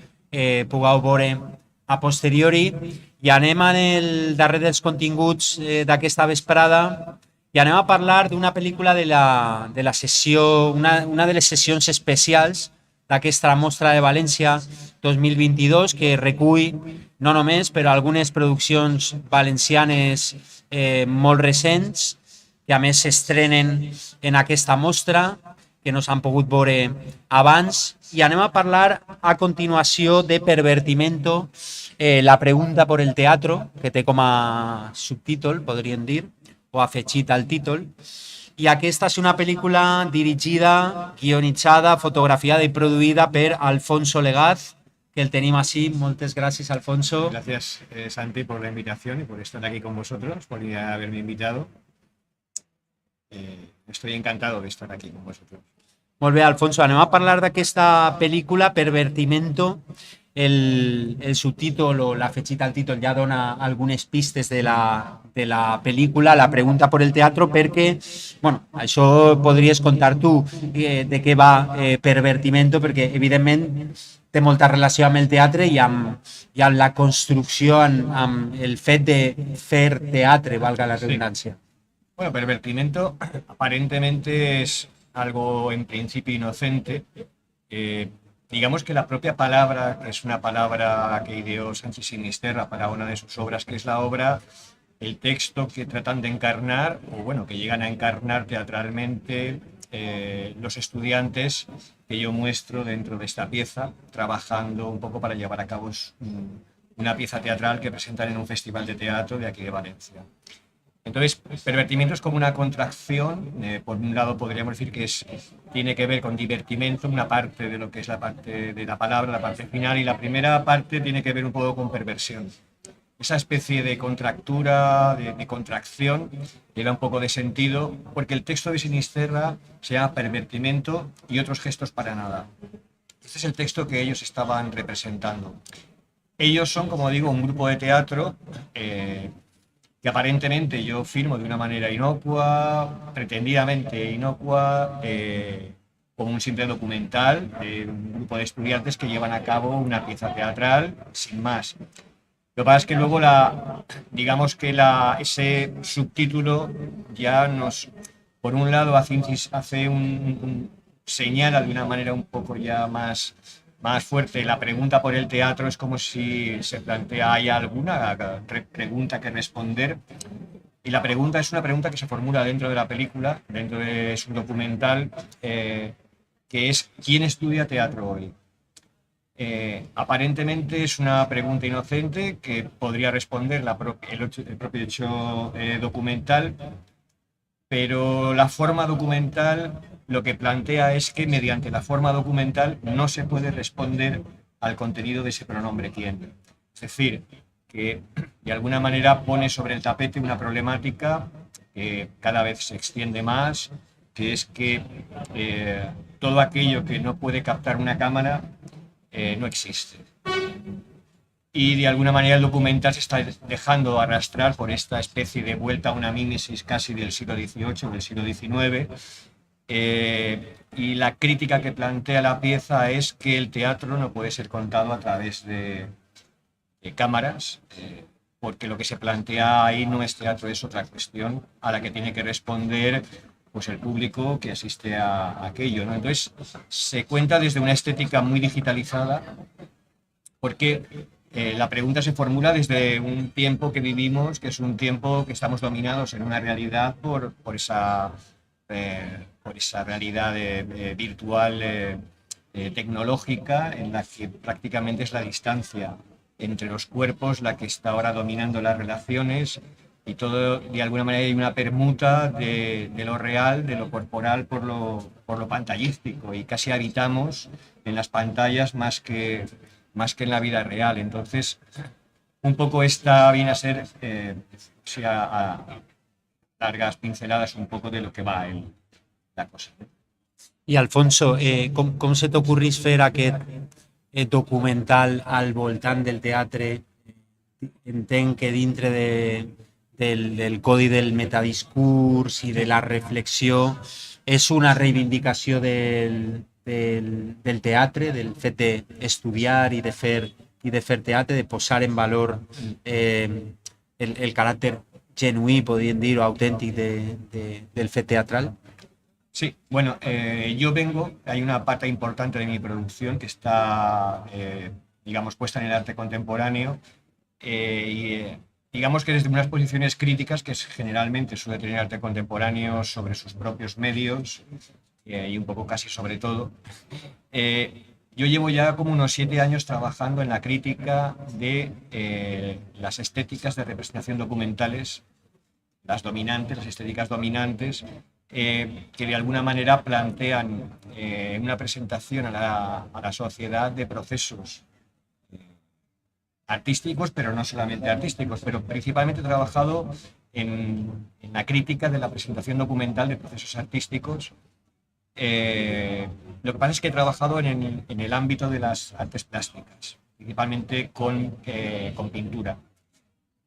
pugueu veure a posteriori. I anem en el darrer dels continguts d'aquesta vesprada i anem a parlar d'una pel·lícula de la sessió, una de les sessions especials d'aquesta mostra de València 2022, que recull no només, però algunes produccions valencianes molt recents, que a més s'estrenen en aquesta mostra, que no s'han pogut veure abans. I anem a parlar a continuació de Pervertimento, la pregunta por el teatro, que té com a subtítol, podríem dir, o afegit al títol. I aquesta és una pel·lícula dirigida, guionitzada, fotografiada i produïda per Alfonso Legaz, que el tenim així. Moltes gràcies, Alfonso. Gracias, Santi, por la invitación y por estar aquí con vosotros, por haberme invitado. Estoy encantado de estar aquí con vosotros. Molt bé, Alfonso, anem a parlar d'aquesta pel·lícula, Pervertimento. El subtítol o l'afegit al títol ja dona algunes pistes de la pel·lícula, la pregunta por el teatro, perquè, bueno, això podries contar tu de què va Pervertimento, perquè, evidentment, té molta relació amb el teatre i amb la construcció, amb el fet de fer teatre, valga la redundància. Bueno, Pervertimento aparentemente es algo en principio inocente. Digamos que la propia palabra, que es una palabra que ideó Sánchez Sinisterra para una de sus obras, que es la obra, el texto que tratan de encarnar, o bueno, que llegan a encarnar teatralmente los estudiantes que yo muestro dentro de esta pieza, trabajando un poco para llevar a cabo una pieza teatral que presentan en un festival de teatro de aquí de Valencia. Entonces, Pervertimento es como una contracción. Por un lado podríamos decir que tiene que ver con divertimento, una parte de lo que es la parte de la palabra, la parte final, y la primera parte tiene que ver un poco con perversión. Esa especie de contractura, de contracción, le da un poco de sentido, porque el texto de Sinisterra se llama Pervertimento y otros gestos para nada. Este es el texto que ellos estaban representando. Ellos son, como digo, un grupo de teatro que aparentemente yo firmo de una manera inocua, pretendidamente inocua, como un simple documental de un grupo de estudiantes que llevan a cabo una pieza teatral sin más. Lo que pasa es que luego digamos que ese subtítulo ya por un lado señala de una manera un poco ya más fuerte la pregunta por el teatro. Es como si se plantea, ¿hay alguna pregunta que responder? Y la pregunta es una pregunta que se formula dentro de la película, dentro de su documental, que es ¿quién estudia teatro hoy? Aparentemente es una pregunta inocente que podría responder el propio hecho documental, pero la forma documental lo que plantea es que mediante la forma documental no se puede responder al contenido de ese pronombre quién. Es decir, que de alguna manera pone sobre el tapete una problemática que cada vez se extiende más, que es que todo aquello que no puede captar una cámara no existe. Y de alguna manera el documental se está dejando arrastrar por esta especie de vuelta a una mímesis casi del siglo XVIII, del siglo XIX. Y la crítica que plantea la pieza es que el teatro no puede ser contado a través de cámaras, porque lo que se plantea ahí no es teatro, es otra cuestión a la que tiene que responder pues el público que asiste a aquello, ¿no? Entonces se cuenta desde una estética muy digitalizada, porque la pregunta se formula desde un tiempo que vivimos, que es un tiempo que estamos dominados en una realidad por esa realidad virtual tecnológica, en la que prácticamente es la distancia entre los cuerpos la que está ahora dominando las relaciones, y todo de alguna manera hay una permuta de lo real, de lo corporal por lo pantallístico, y casi habitamos en las pantallas más que en la vida real. Entonces, un poco esta viene a ser, a largas pinceladas, un poco de lo que va la cosa. I Alfonso, com se t'ocorrís fer aquest documental al voltant del teatre? Entenc que dintre del codi del metadiscurs i de la reflexió és una reivindicació del teatre, del fet d'estudiar i de fer teatre, de posar en valor el caràcter genuí, podríem dir, o autèntic del fet teatral? Sí, bueno, hay una parte importante de mi producción que está, digamos, puesta en el arte contemporáneo, y digamos que desde unas posiciones críticas que generalmente suele tener arte contemporáneo sobre sus propios medios, y un poco casi sobre todo. Yo llevo ya como unos 7 años trabajando en la crítica de las estéticas de representación documentales, las estéticas dominantes, que de alguna manera plantean una presentación a la sociedad de procesos artísticos, pero no solamente artísticos, pero principalmente he trabajado en la crítica de la presentación documental de procesos artísticos. Lo que pasa es que he trabajado en el ámbito de las artes plásticas, principalmente con pintura,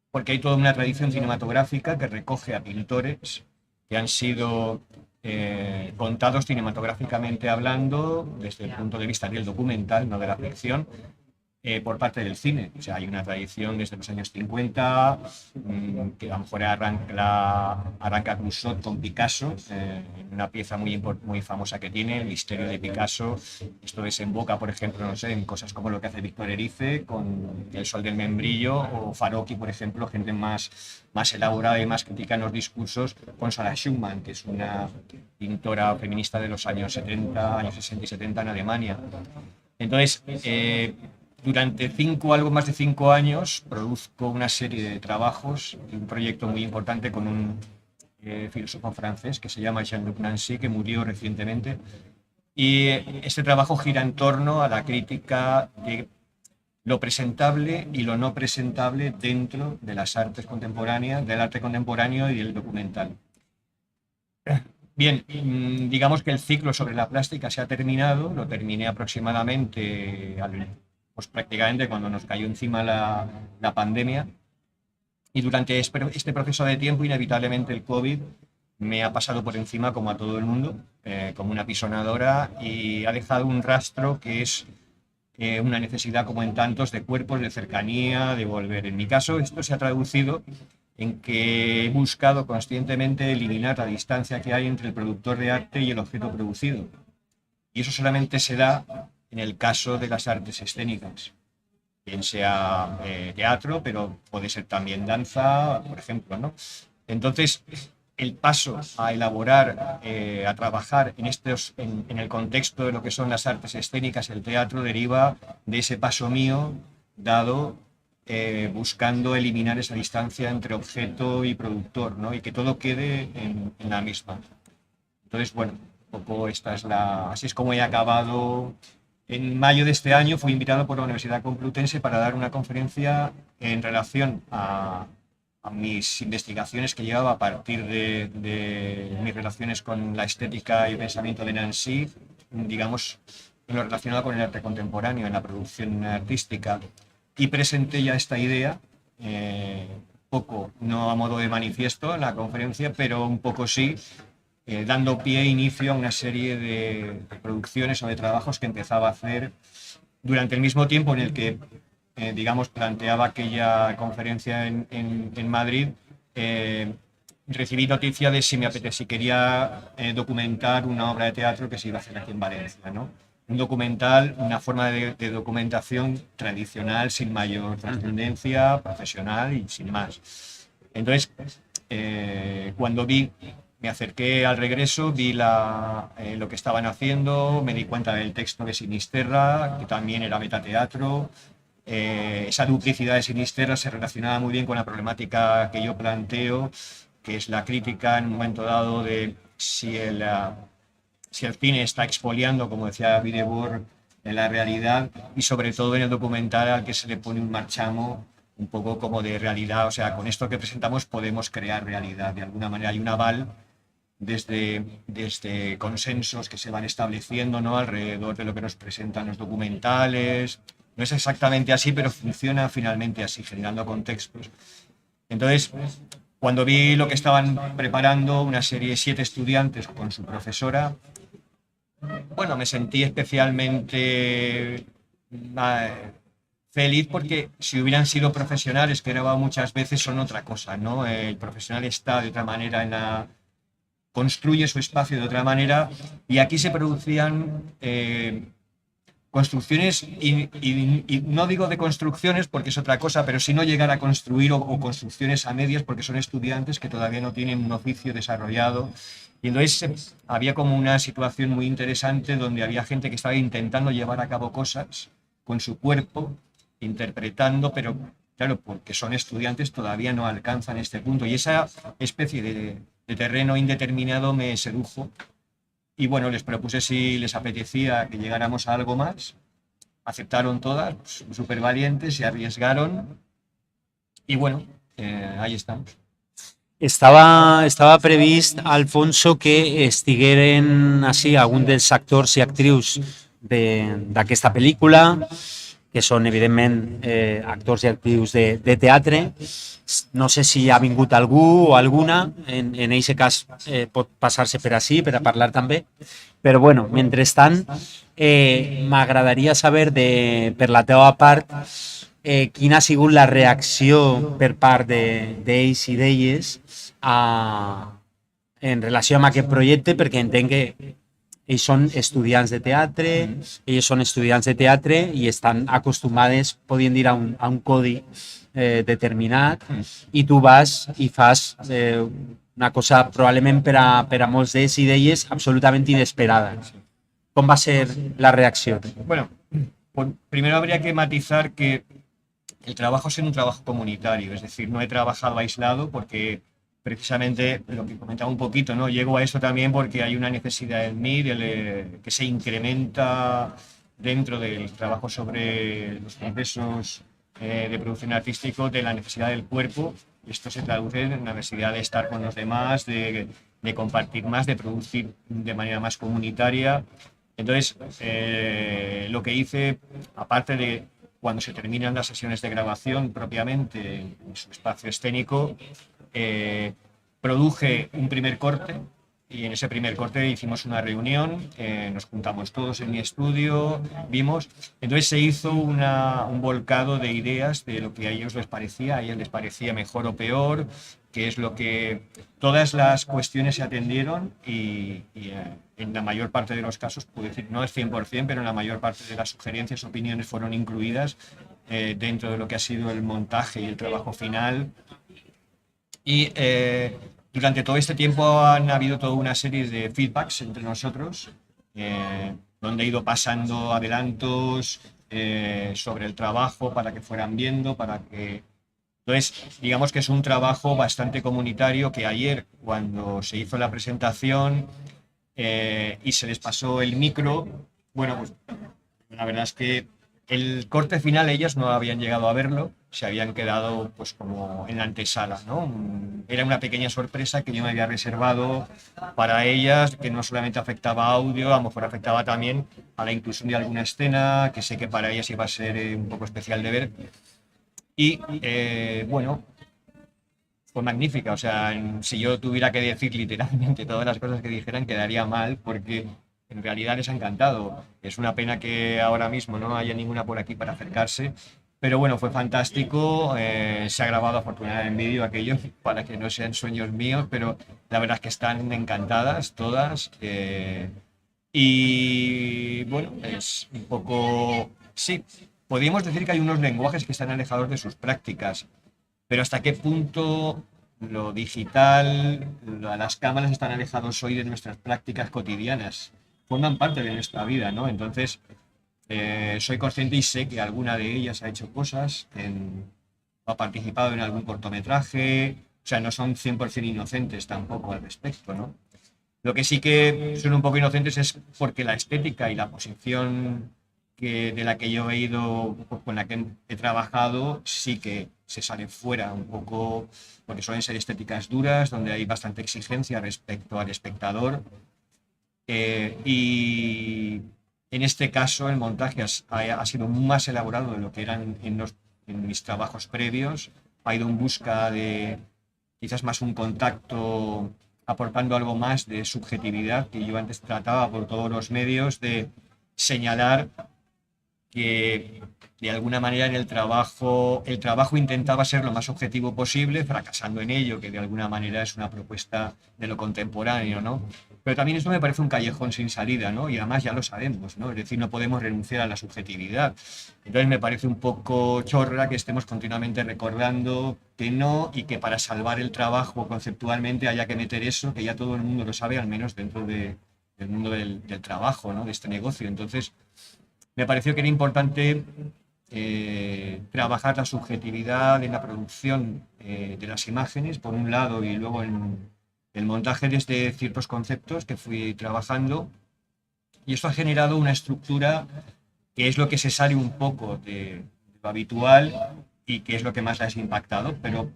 porque hay toda una tradición cinematográfica que recoge a pintores que han sido contados cinematográficamente hablando desde el punto de vista del documental, no de la ficción, por parte del cine. O sea, hay una tradición desde los años 50, que a lo mejor arranca Clusot con Picasso, una pieza muy famosa que tiene, El misterio de Picasso. Esto desemboca, por ejemplo, no sé, en cosas como lo que hace Víctor Erice con El sol del membrillo, o Farocchi, por ejemplo, gente más elaborada y más crítica en los discursos, con Sarah Schumann, que es una pintora feminista de los años 60, años 60 y 70 en Alemania. Entonces, durante algo más de 5 años produzco una serie de trabajos y un proyecto muy importante con un filósofo francés que se llama Jean-Luc Nancy, que murió recientemente, y este trabajo gira en torno a la crítica de lo presentable y lo no presentable dentro de las artes contemporáneas, del arte contemporáneo y del documental. Bien, digamos que el ciclo sobre la plástica se ha terminado, lo terminé aproximadamente pues prácticamente cuando nos cayó encima la pandemia, y durante este proceso de tiempo inevitablemente el COVID me ha pasado por encima, como a todo el mundo, como una pisonadora, y ha dejado un rastro que es una necesidad como en tantos de cuerpos, de cercanía, de volver. En mi caso esto se ha traducido en que he buscado conscientemente eliminar la distancia que hay entre el productor de arte y el objeto producido. Y eso solamente se da en el caso de las artes escénicas, bien sea teatro, pero puede ser también danza, por ejemplo, ¿no? Entonces, el paso a elaborar, a trabajar en el contexto de lo que son las artes escénicas, el teatro, deriva de ese paso mío dado buscando eliminar esa distancia entre objeto y productor, ¿no? Y que todo quede en la misma. Entonces, bueno, un poco así es como he acabado. En mayo de este año fui invitado por la Universidad Complutense para dar una conferencia en relación a mis investigaciones que llevaba a partir de mis relaciones con la estética y el pensamiento de Nancy, digamos, en lo relacionado con el arte contemporáneo, en la producción artística. Y presenté ya esta idea, poco, no a modo de manifiesto en la conferencia, pero un poco sí, dando pie e inicio a una serie de producciones o de trabajos que empezaba a hacer durante el mismo tiempo en el que, digamos, planteaba aquella conferencia en Madrid. Recibí noticia de si quería documentar una obra de teatro que se iba a hacer aquí en Valencia, ¿no? Un documental, una forma de documentación tradicional, sin mayor trascendencia, profesional y sin más. Entonces, cuando me acerqué al regreso, vi lo que estaban haciendo, me di cuenta del texto de Sinisterra, que también era metateatro. Esa duplicidad de Sinisterra se relacionaba muy bien con la problemática que yo planteo, que es la crítica en un momento dado de si el cine está expoliando, como decía Videbord, en la realidad, y sobre todo en el documental al que se le pone un marchamo un poco como de realidad. O sea, con esto que presentamos podemos crear realidad. De alguna manera hay un aval desde consensos que se van estableciendo, ¿no?, alrededor de lo que nos presentan los documentales. No es exactamente así, pero funciona finalmente así, generando contextos. Entonces, cuando vi lo que estaban preparando, una serie de 7 estudiantes con su profesora, bueno, me sentí especialmente feliz, porque si hubieran sido profesionales, que grabado muchas veces, son otra cosa, ¿no? El profesional está de otra manera construye su espacio de otra manera, y aquí se producían construcciones, y no digo de construcciones porque es otra cosa, pero si no llegar a construir o construcciones a medias, porque son estudiantes que todavía no tienen un oficio desarrollado. Y entonces había como una situación muy interesante donde había gente que estaba intentando llevar a cabo cosas con su cuerpo, interpretando, pero claro, porque son estudiantes todavía no alcanzan este punto. Y esa especie de terreno indeterminado me sedujo. Y bueno, les propuse si les apetecía que llegáramos a algo más. Aceptaron todas, súper valientes, se arriesgaron. Y bueno, ahí estamos. Estava previst, Alfonso, que estigueren així algun dels actors i actrius d'aquesta pel·lícula, que són, evidentment, actors i actrius de teatre. No sé si ha vingut algú o alguna, en aquest cas pot passar-se per ací per a parlar també, però bueno, mentrestant, m'agradaria saber per la teva part quina ha sigut la reacció per part d'ells i d'elles en relació amb aquest projecte, perquè entenc que ells són estudiants de teatre, i estan acostumades, podríem dir, a un codi determinat, i tu vas i fas una cosa probablement per a molts d'ells i d'elles absolutament inesperada. Com va ser la reacció? Bueno, primero habría que matizar que el trabajo es un trabajo comunitario, es decir, no he trabajado aislado porque precisamente lo que comentaba un poquito, ¿no? Llego a eso también porque hay una necesidad en mí que se incrementa dentro del trabajo sobre los procesos de producción artístico, de la necesidad del cuerpo. Esto se traduce en la necesidad de estar con los demás, de compartir más, de producir de manera más comunitaria. Entonces, lo que hice, aparte de cuando se terminan las sesiones de grabación propiamente en su espacio escénico, produje un primer corte Y en ese primer corte hicimos una reunión, nos juntamos todos en mi estudio, vimos, entonces se hizo un volcado de ideas de lo que a ellos les parecía mejor o peor, qué es lo que... Todas las cuestiones se atendieron y en la mayor parte de los casos, puedo decir, no es 100%, pero en la mayor parte de las sugerencias, opiniones fueron incluidas dentro de lo que ha sido el montaje y el trabajo final. Y durante todo este tiempo han habido toda una serie de feedbacks entre nosotros, donde he ido pasando adelantos sobre el trabajo para que fueran viendo, para que... Entonces, digamos que es un trabajo bastante comunitario que ayer, cuando se hizo la presentación y se les pasó el micro, bueno, pues la verdad es que el corte final ellas no habían llegado a verlo, se habían quedado pues como en la antesala, ¿no? Era una pequeña sorpresa que yo me había reservado para ellas, que no solamente afectaba a audio, a lo mejor afectaba también a la inclusión de alguna escena, que sé que para ellas iba a ser un poco especial de ver. Y bueno, fue magnífica, o sea, si yo tuviera que decir literalmente todas las cosas que dijeran quedaría mal, porque en realidad les ha encantado. Es una pena que ahora mismo no haya ninguna por aquí para acercarse, pero bueno, fue fantástico. Se ha grabado afortunadamente en vídeo aquello para que no sean sueños míos, pero la verdad es que están encantadas todas. Y bueno, es un poco... Sí, podríamos decir que hay unos lenguajes que están alejados de sus prácticas, pero hasta qué punto lo digital, las cámaras están alejados hoy de nuestras prácticas cotidianas. Forman parte de nuestra vida, ¿no? Entonces, soy consciente y sé que alguna de ellas ha hecho cosas, ha participado en algún cortometraje, o sea, no son 100% inocentes tampoco al respecto, ¿no? Lo que sí que son un poco inocentes es porque la estética y la posición de la que yo he ido, con la que he trabajado, sí que se sale fuera un poco, porque suelen ser estéticas duras, donde hay bastante exigencia respecto al espectador. Y en este caso el montaje ha sido más elaborado de lo que eran en mis trabajos previos. Ha ido en busca de quizás más un contacto, aportando algo más de subjetividad, que yo antes trataba por todos los medios de señalar que de alguna manera en el trabajo intentaba ser lo más objetivo posible, fracasando en ello, que de alguna manera es una propuesta de lo contemporáneo, ¿no? Pero también esto me parece un callejón sin salida, ¿no? Y además ya lo sabemos, ¿no? Es decir, no podemos renunciar a la subjetividad. Entonces me parece un poco chorra que estemos continuamente recordando que no, y que para salvar el trabajo conceptualmente haya que meter eso, que ya todo el mundo lo sabe, al menos dentro del mundo del trabajo, ¿no? De este negocio. Entonces, me pareció que era importante trabajar la subjetividad en la producción de las imágenes, por un lado, y luego en el montaje desde ciertos conceptos que fui trabajando. Y esto ha generado una estructura que es lo que se sale un poco de lo habitual y que es lo que más les ha impactado, pero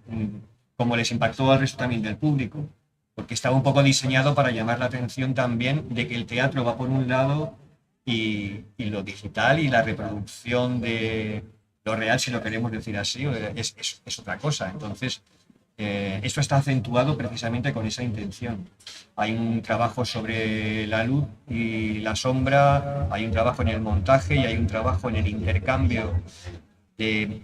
como les impactó al resto también del público, porque estaba un poco diseñado para llamar la atención también de que el teatro va por un lado y lo digital y la reproducción de lo real, si lo queremos decir así, es otra cosa. Entonces, esto está acentuado precisamente con esa intención. Hay un trabajo sobre la luz y la sombra, hay un trabajo en el montaje y hay un trabajo en el intercambio de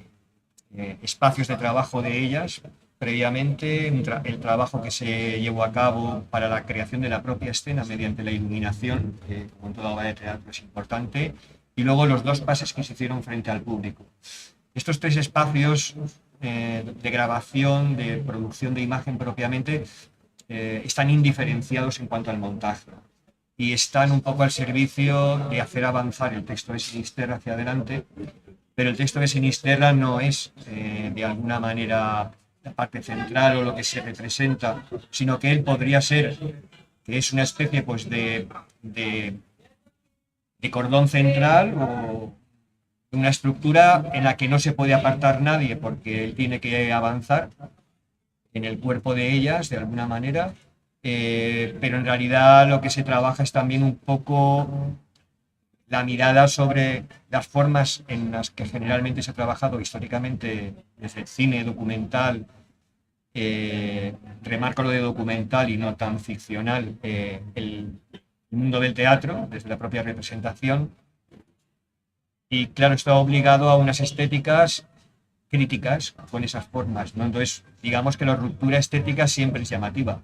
espacios de trabajo de ellas. Previamente, el trabajo que se llevó a cabo para la creación de la propia escena mediante la iluminación, que como en toda obra de teatro es importante, y luego los dos pases que se hicieron frente al público. Estos tres espacios de grabación, de producción de imagen propiamente, están indiferenciados en cuanto al montaje y están un poco al servicio de hacer avanzar el texto de Sinisterra hacia adelante, pero el texto de Sinisterra no es de alguna manera la parte central o lo que se representa, sino que él podría ser, que es una especie pues de cordón central o una estructura en la que no se puede apartar nadie porque él tiene que avanzar en el cuerpo de ellas de alguna manera, pero en realidad lo que se trabaja es también un poco la mirada sobre las formas en las que generalmente se ha trabajado históricamente desde el cine documental remarco lo de documental y no tan ficcional, el mundo del teatro, desde la propia representación. Y claro, está obligado a unas estéticas críticas con esas formas, ¿no? Entonces, digamos que la ruptura estética siempre es llamativa.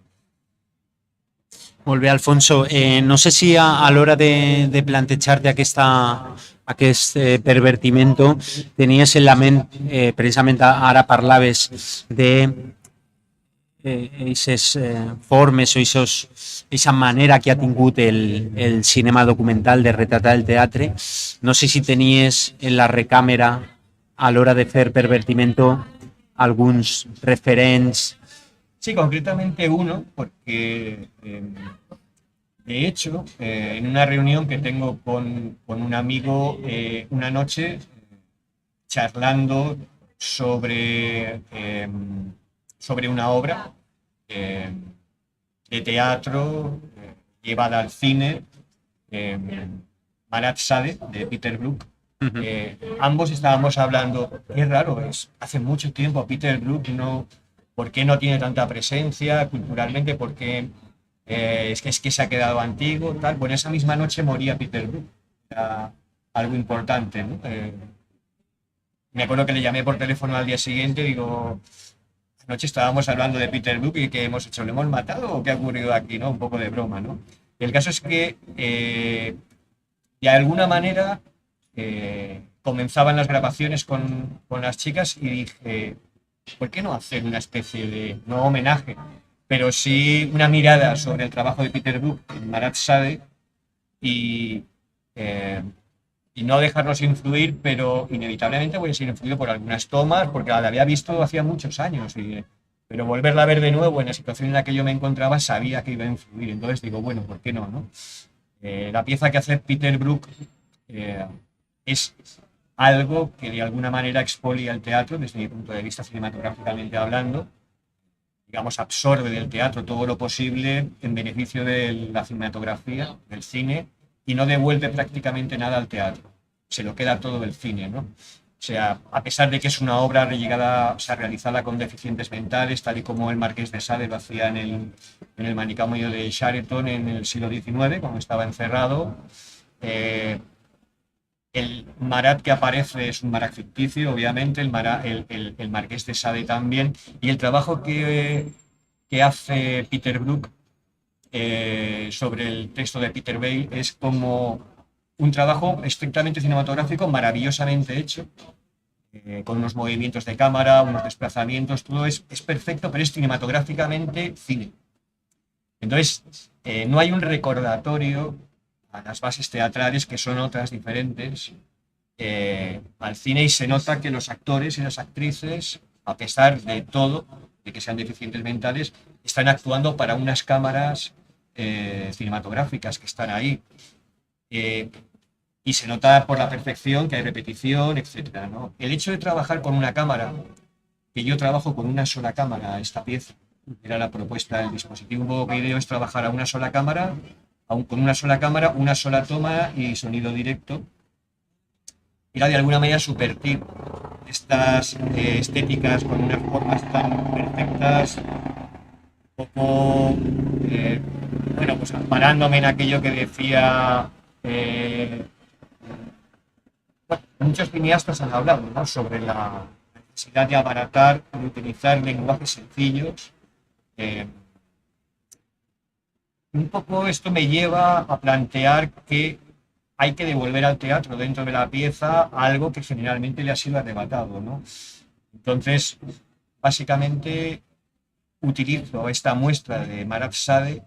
Molt bé, Alfonso. No sé si a l'hora de plantejar-te aquest pervertimento tenies en la ment, precisament ara parlaves de aquestes formes o aquesta manera que ha tingut el cinema documental de retratar el teatre. No sé si tenies en la recàmera a l'hora de fer pervertimento alguns referents. Sí, concretamente uno, porque de hecho, en una reunión que tengo con un amigo una noche, charlando sobre una obra de teatro llevada al cine, Marat Sade, de Peter Brook. Ambos estábamos hablando, qué raro es, hace mucho tiempo Peter Brook no... ¿Por qué no tiene tanta presencia culturalmente? ¿Por qué es que se ha quedado antiguo? Tal. Bueno, esa misma noche moría Peter Brook. Era algo importante, ¿no? Me acuerdo que le llamé por teléfono al día siguiente y digo, anoche estábamos hablando de Peter Brook y ¿qué hemos hecho? ¿Lo hemos matado o qué ha ocurrido aquí? ¿No? Un poco de broma, ¿no? El caso es que de alguna manera comenzaban las grabaciones con las chicas y dije, ¿por qué no hacer una especie de, no homenaje, pero sí una mirada sobre el trabajo de Peter Brook en Marat Sade y no dejarnos influir, pero inevitablemente voy a ser influido por algunas tomas, porque la había visto hacía muchos años, pero volverla a ver de nuevo en la situación en la que yo me encontraba sabía que iba a influir, entonces digo, bueno, ¿por qué no? La pieza que hace Peter Brook es algo que de alguna manera expolia el teatro, desde mi punto de vista cinematográficamente hablando, digamos, absorbe del teatro todo lo posible en beneficio de la cinematografía, del cine, y no devuelve prácticamente nada al teatro. Se lo queda todo del cine, ¿no? O sea, a pesar de que es una obra realizada con deficientes mentales, tal y como el Marqués de Sade lo hacía en el manicomio de Charenton en el siglo XIX, cuando estaba encerrado, el Marat que aparece es un Marat ficticio, obviamente, el Marqués de Sade también, y el trabajo que hace Peter Brook sobre el texto de Peter Bale es como un trabajo estrictamente cinematográfico, maravillosamente hecho, con unos movimientos de cámara, unos desplazamientos, todo es perfecto, pero es cinematográficamente cine. Entonces, no hay un recordatorio a las bases teatrales, que son otras diferentes, al cine, y se nota que los actores y las actrices, a pesar de todo, de que sean deficientes mentales, están actuando para unas cámaras cinematográficas que están ahí. Y se nota por la perfección que hay repetición, etc., ¿no? El hecho de trabajar con una cámara, que yo trabajo con una sola cámara, esta pieza, era la propuesta del dispositivo video, es trabajar a una sola cámara, con una sola cámara, una sola toma y sonido directo. Era de alguna manera subvertir estas estéticas con unas formas tan perfectas, un poco, bueno, pues amparándome en aquello que decía, muchos cineastas han hablado, ¿no?, sobre la necesidad de abaratar, de utilizar lenguajes sencillos. Un poco esto me lleva a plantear que hay que devolver al teatro, dentro de la pieza, algo que generalmente le ha sido arrebatado, ¿no? Entonces, básicamente, utilizo esta muestra de Marat Sade,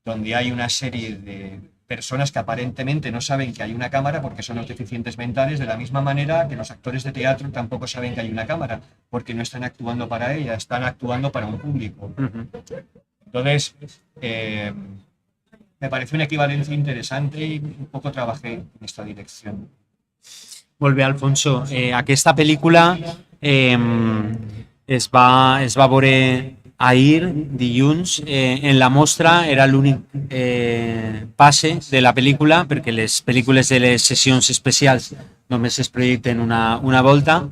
donde hay una serie de personas que aparentemente no saben que hay una cámara porque son los deficientes mentales, de la misma manera que los actores de teatro tampoco saben que hay una cámara, porque no están actuando para ella, están actuando para un público. Entonces, me pareció una equivalencia interesante i un poco trabajé en esta dirección. Molt bé, Alfonso. Aquesta pel·lícula es va veure ahir, dilluns, en la mostra. Era l'únic passe de la pel·lícula, perquè les pel·lícules de les sessions especials només es projecten una volta.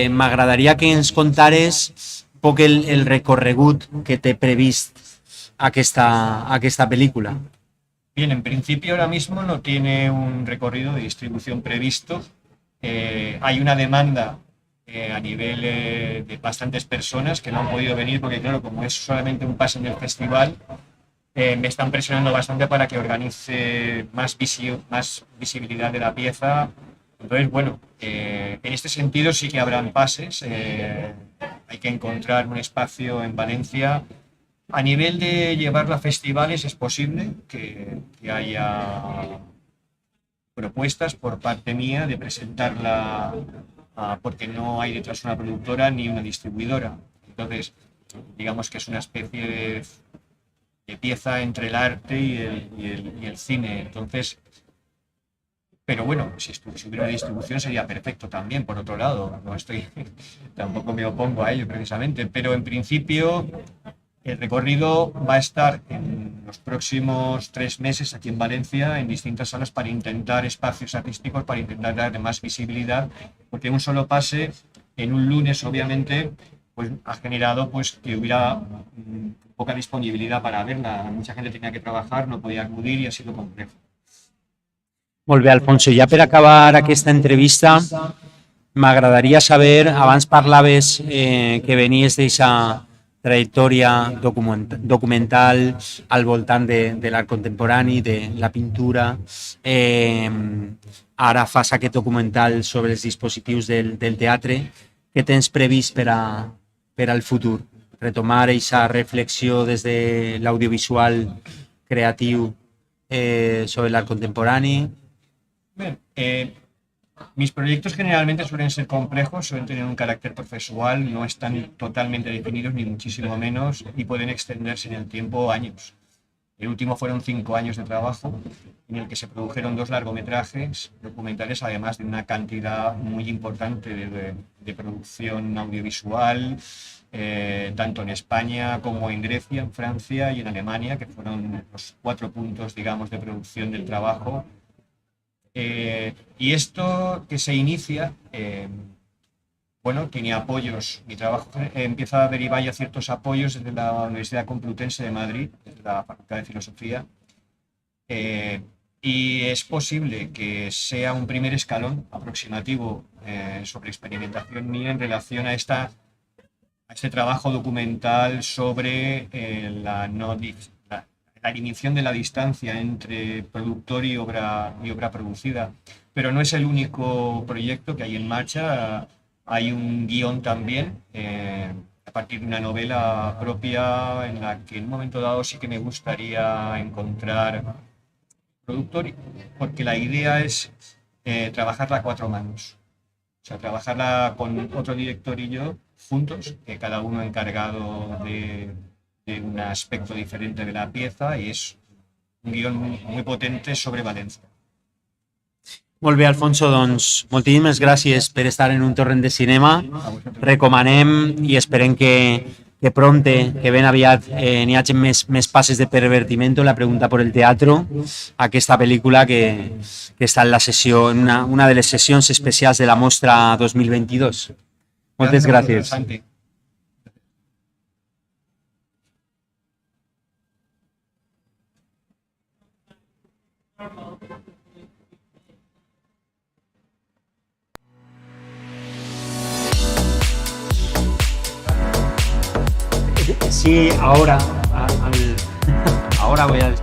M'agradaria que ens contares un poc el recorregut que té previst aquesta pel·lícula. Bien, en principio ahora mismo no tiene un recorrido de distribución previsto. Hay una demanda a nivel de bastantes personas que no han podido venir porque, claro, como es solamente un pase en el festival, me están presionando bastante para que organice más visibilidad de la pieza. Entonces, bueno, en este sentido sí que habrán pases. Hay que encontrar un espacio en Valencia. A nivel de llevarla a festivales es posible que haya propuestas por parte mía de presentarla porque no hay detrás una productora ni una distribuidora. Entonces, digamos que es una especie de pieza entre el arte y el cine. Entonces, pero bueno, si hubiera una distribución sería perfecto también, por otro lado. Tampoco me opongo a ello precisamente, pero en principio el recorrido va a estar en los próximos 3 meses aquí en Valencia, en distintas salas, para intentar espacios artísticos, para intentar darle más visibilidad, porque un solo pase en un lunes, obviamente, pues ha generado pues que hubiera poca disponibilidad para verla. Mucha gente tenía que trabajar, no podía acudir y ha sido complejo. Molt bé, Alfonso. Ja per acabar aquesta entrevista, m'agradaria saber, abans parlaves que venies d'aquesta trajectòria documental al voltant de l'art contemporani, de la pintura. Ara fas aquest documental sobre els dispositius del teatre. Què tens previst per al futur? Retomar aquesta reflexió des de l'audiovisual creatiu sobre l'art contemporani. Bien, mis proyectos generalmente suelen ser complejos, suelen tener un carácter procesual, no están totalmente definidos ni muchísimo menos y pueden extenderse en el tiempo años. El último fueron 5 años de trabajo en el que se produjeron 2 largometrajes documentales, además de una cantidad muy importante de producción audiovisual, tanto en España como en Grecia, en Francia y en Alemania, que fueron los 4 puntos, digamos, de producción del trabajo. Y esto que se inicia, bueno, tiene apoyos. Mi trabajo empieza a derivar ya ciertos apoyos desde la Universidad Complutense de Madrid, desde la Facultad de Filosofía. Y es posible que sea un primer escalón aproximativo sobre experimentación mía en relación a este trabajo documental sobre la eliminación de la distancia entre productor y obra producida. Pero no es el único proyecto que hay en marcha. Hay un guión también, a partir de una novela propia en la que en un momento dado sí que me gustaría encontrar productor, porque la idea es trabajarla a 4 manos. O sea, trabajarla con otro director y yo juntos, cada uno encargado de un aspecto diferente de la pieza, y es un guión muy potente sobre Valencia. Molt bé, Alfonso, doncs moltíssimes gràcies per estar en un torrent de cinema. Recomanem i esperem que pronte, que ben aviat n'hi hagi més passes de Pervertimento, la pregunta por el teatro, aquesta pel·lícula que està en la sessió, en una de les sessions especials de la Mostra 2022. Moltes gràcies. Sí, ahora voy a...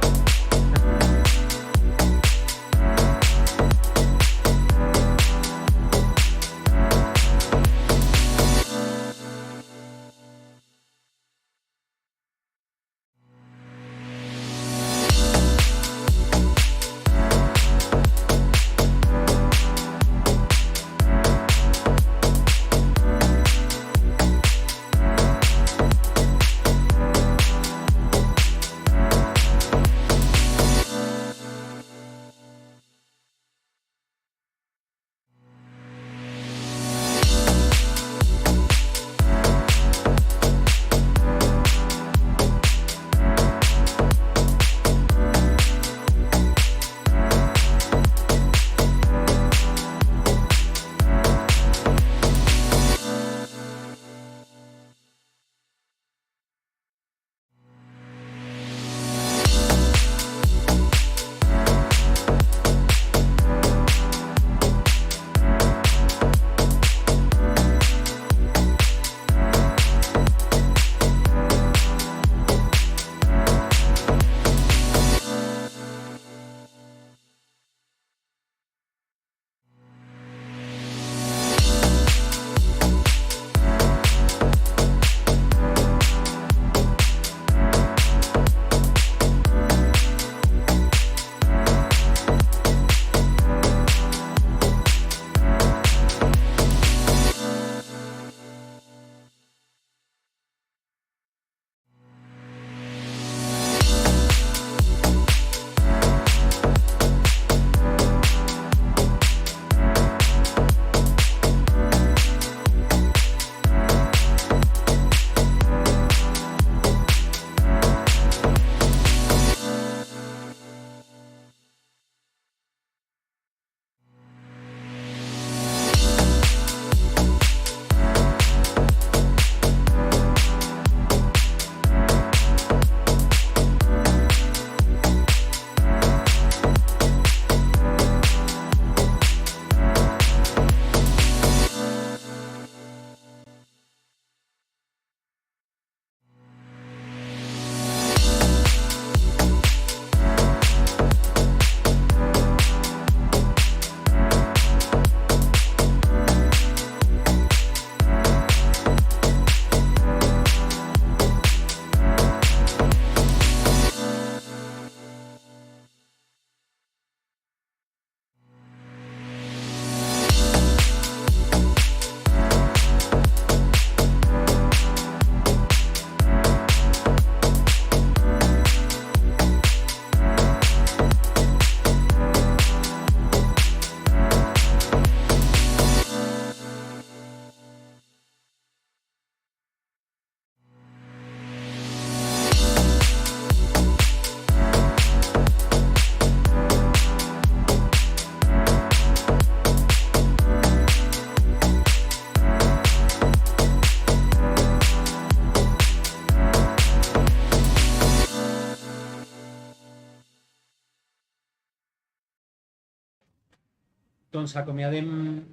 Doncs acomiadem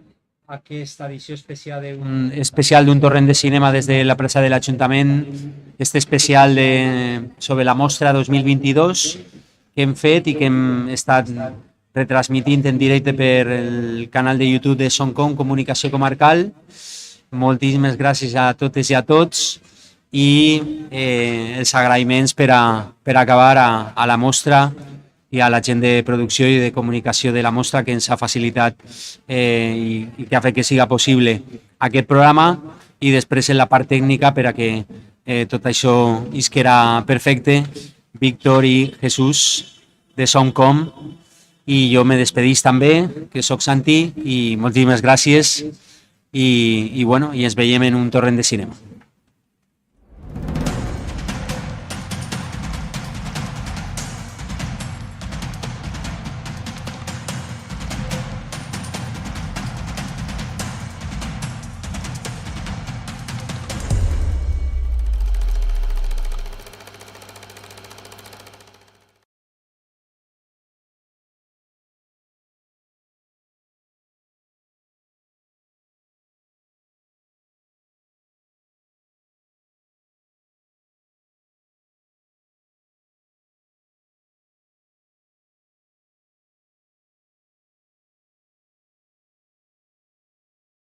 aquesta edició especial d'un torrent de cinema des de la plaça de l'Ajuntament, este especial sobre la mostra 2022 que hem fet i que hem estat retransmitint en directe per el canal de YouTube de Soncom Comunicació Comarcal. Moltíssimes gràcies a totes i a tots i els agraïments per acabar a la mostra i a la gent de producció i de comunicació de la mostra que ens ha facilitat i que ha fet que siga possible aquest programa, i després en la part tècnica per a que tot això isquera perfecte, Víctor i Jesús de Soncom, i jo me despedís també, que sóc Santi, i moltíssimes gràcies i ens veiem en un torrent de cinema.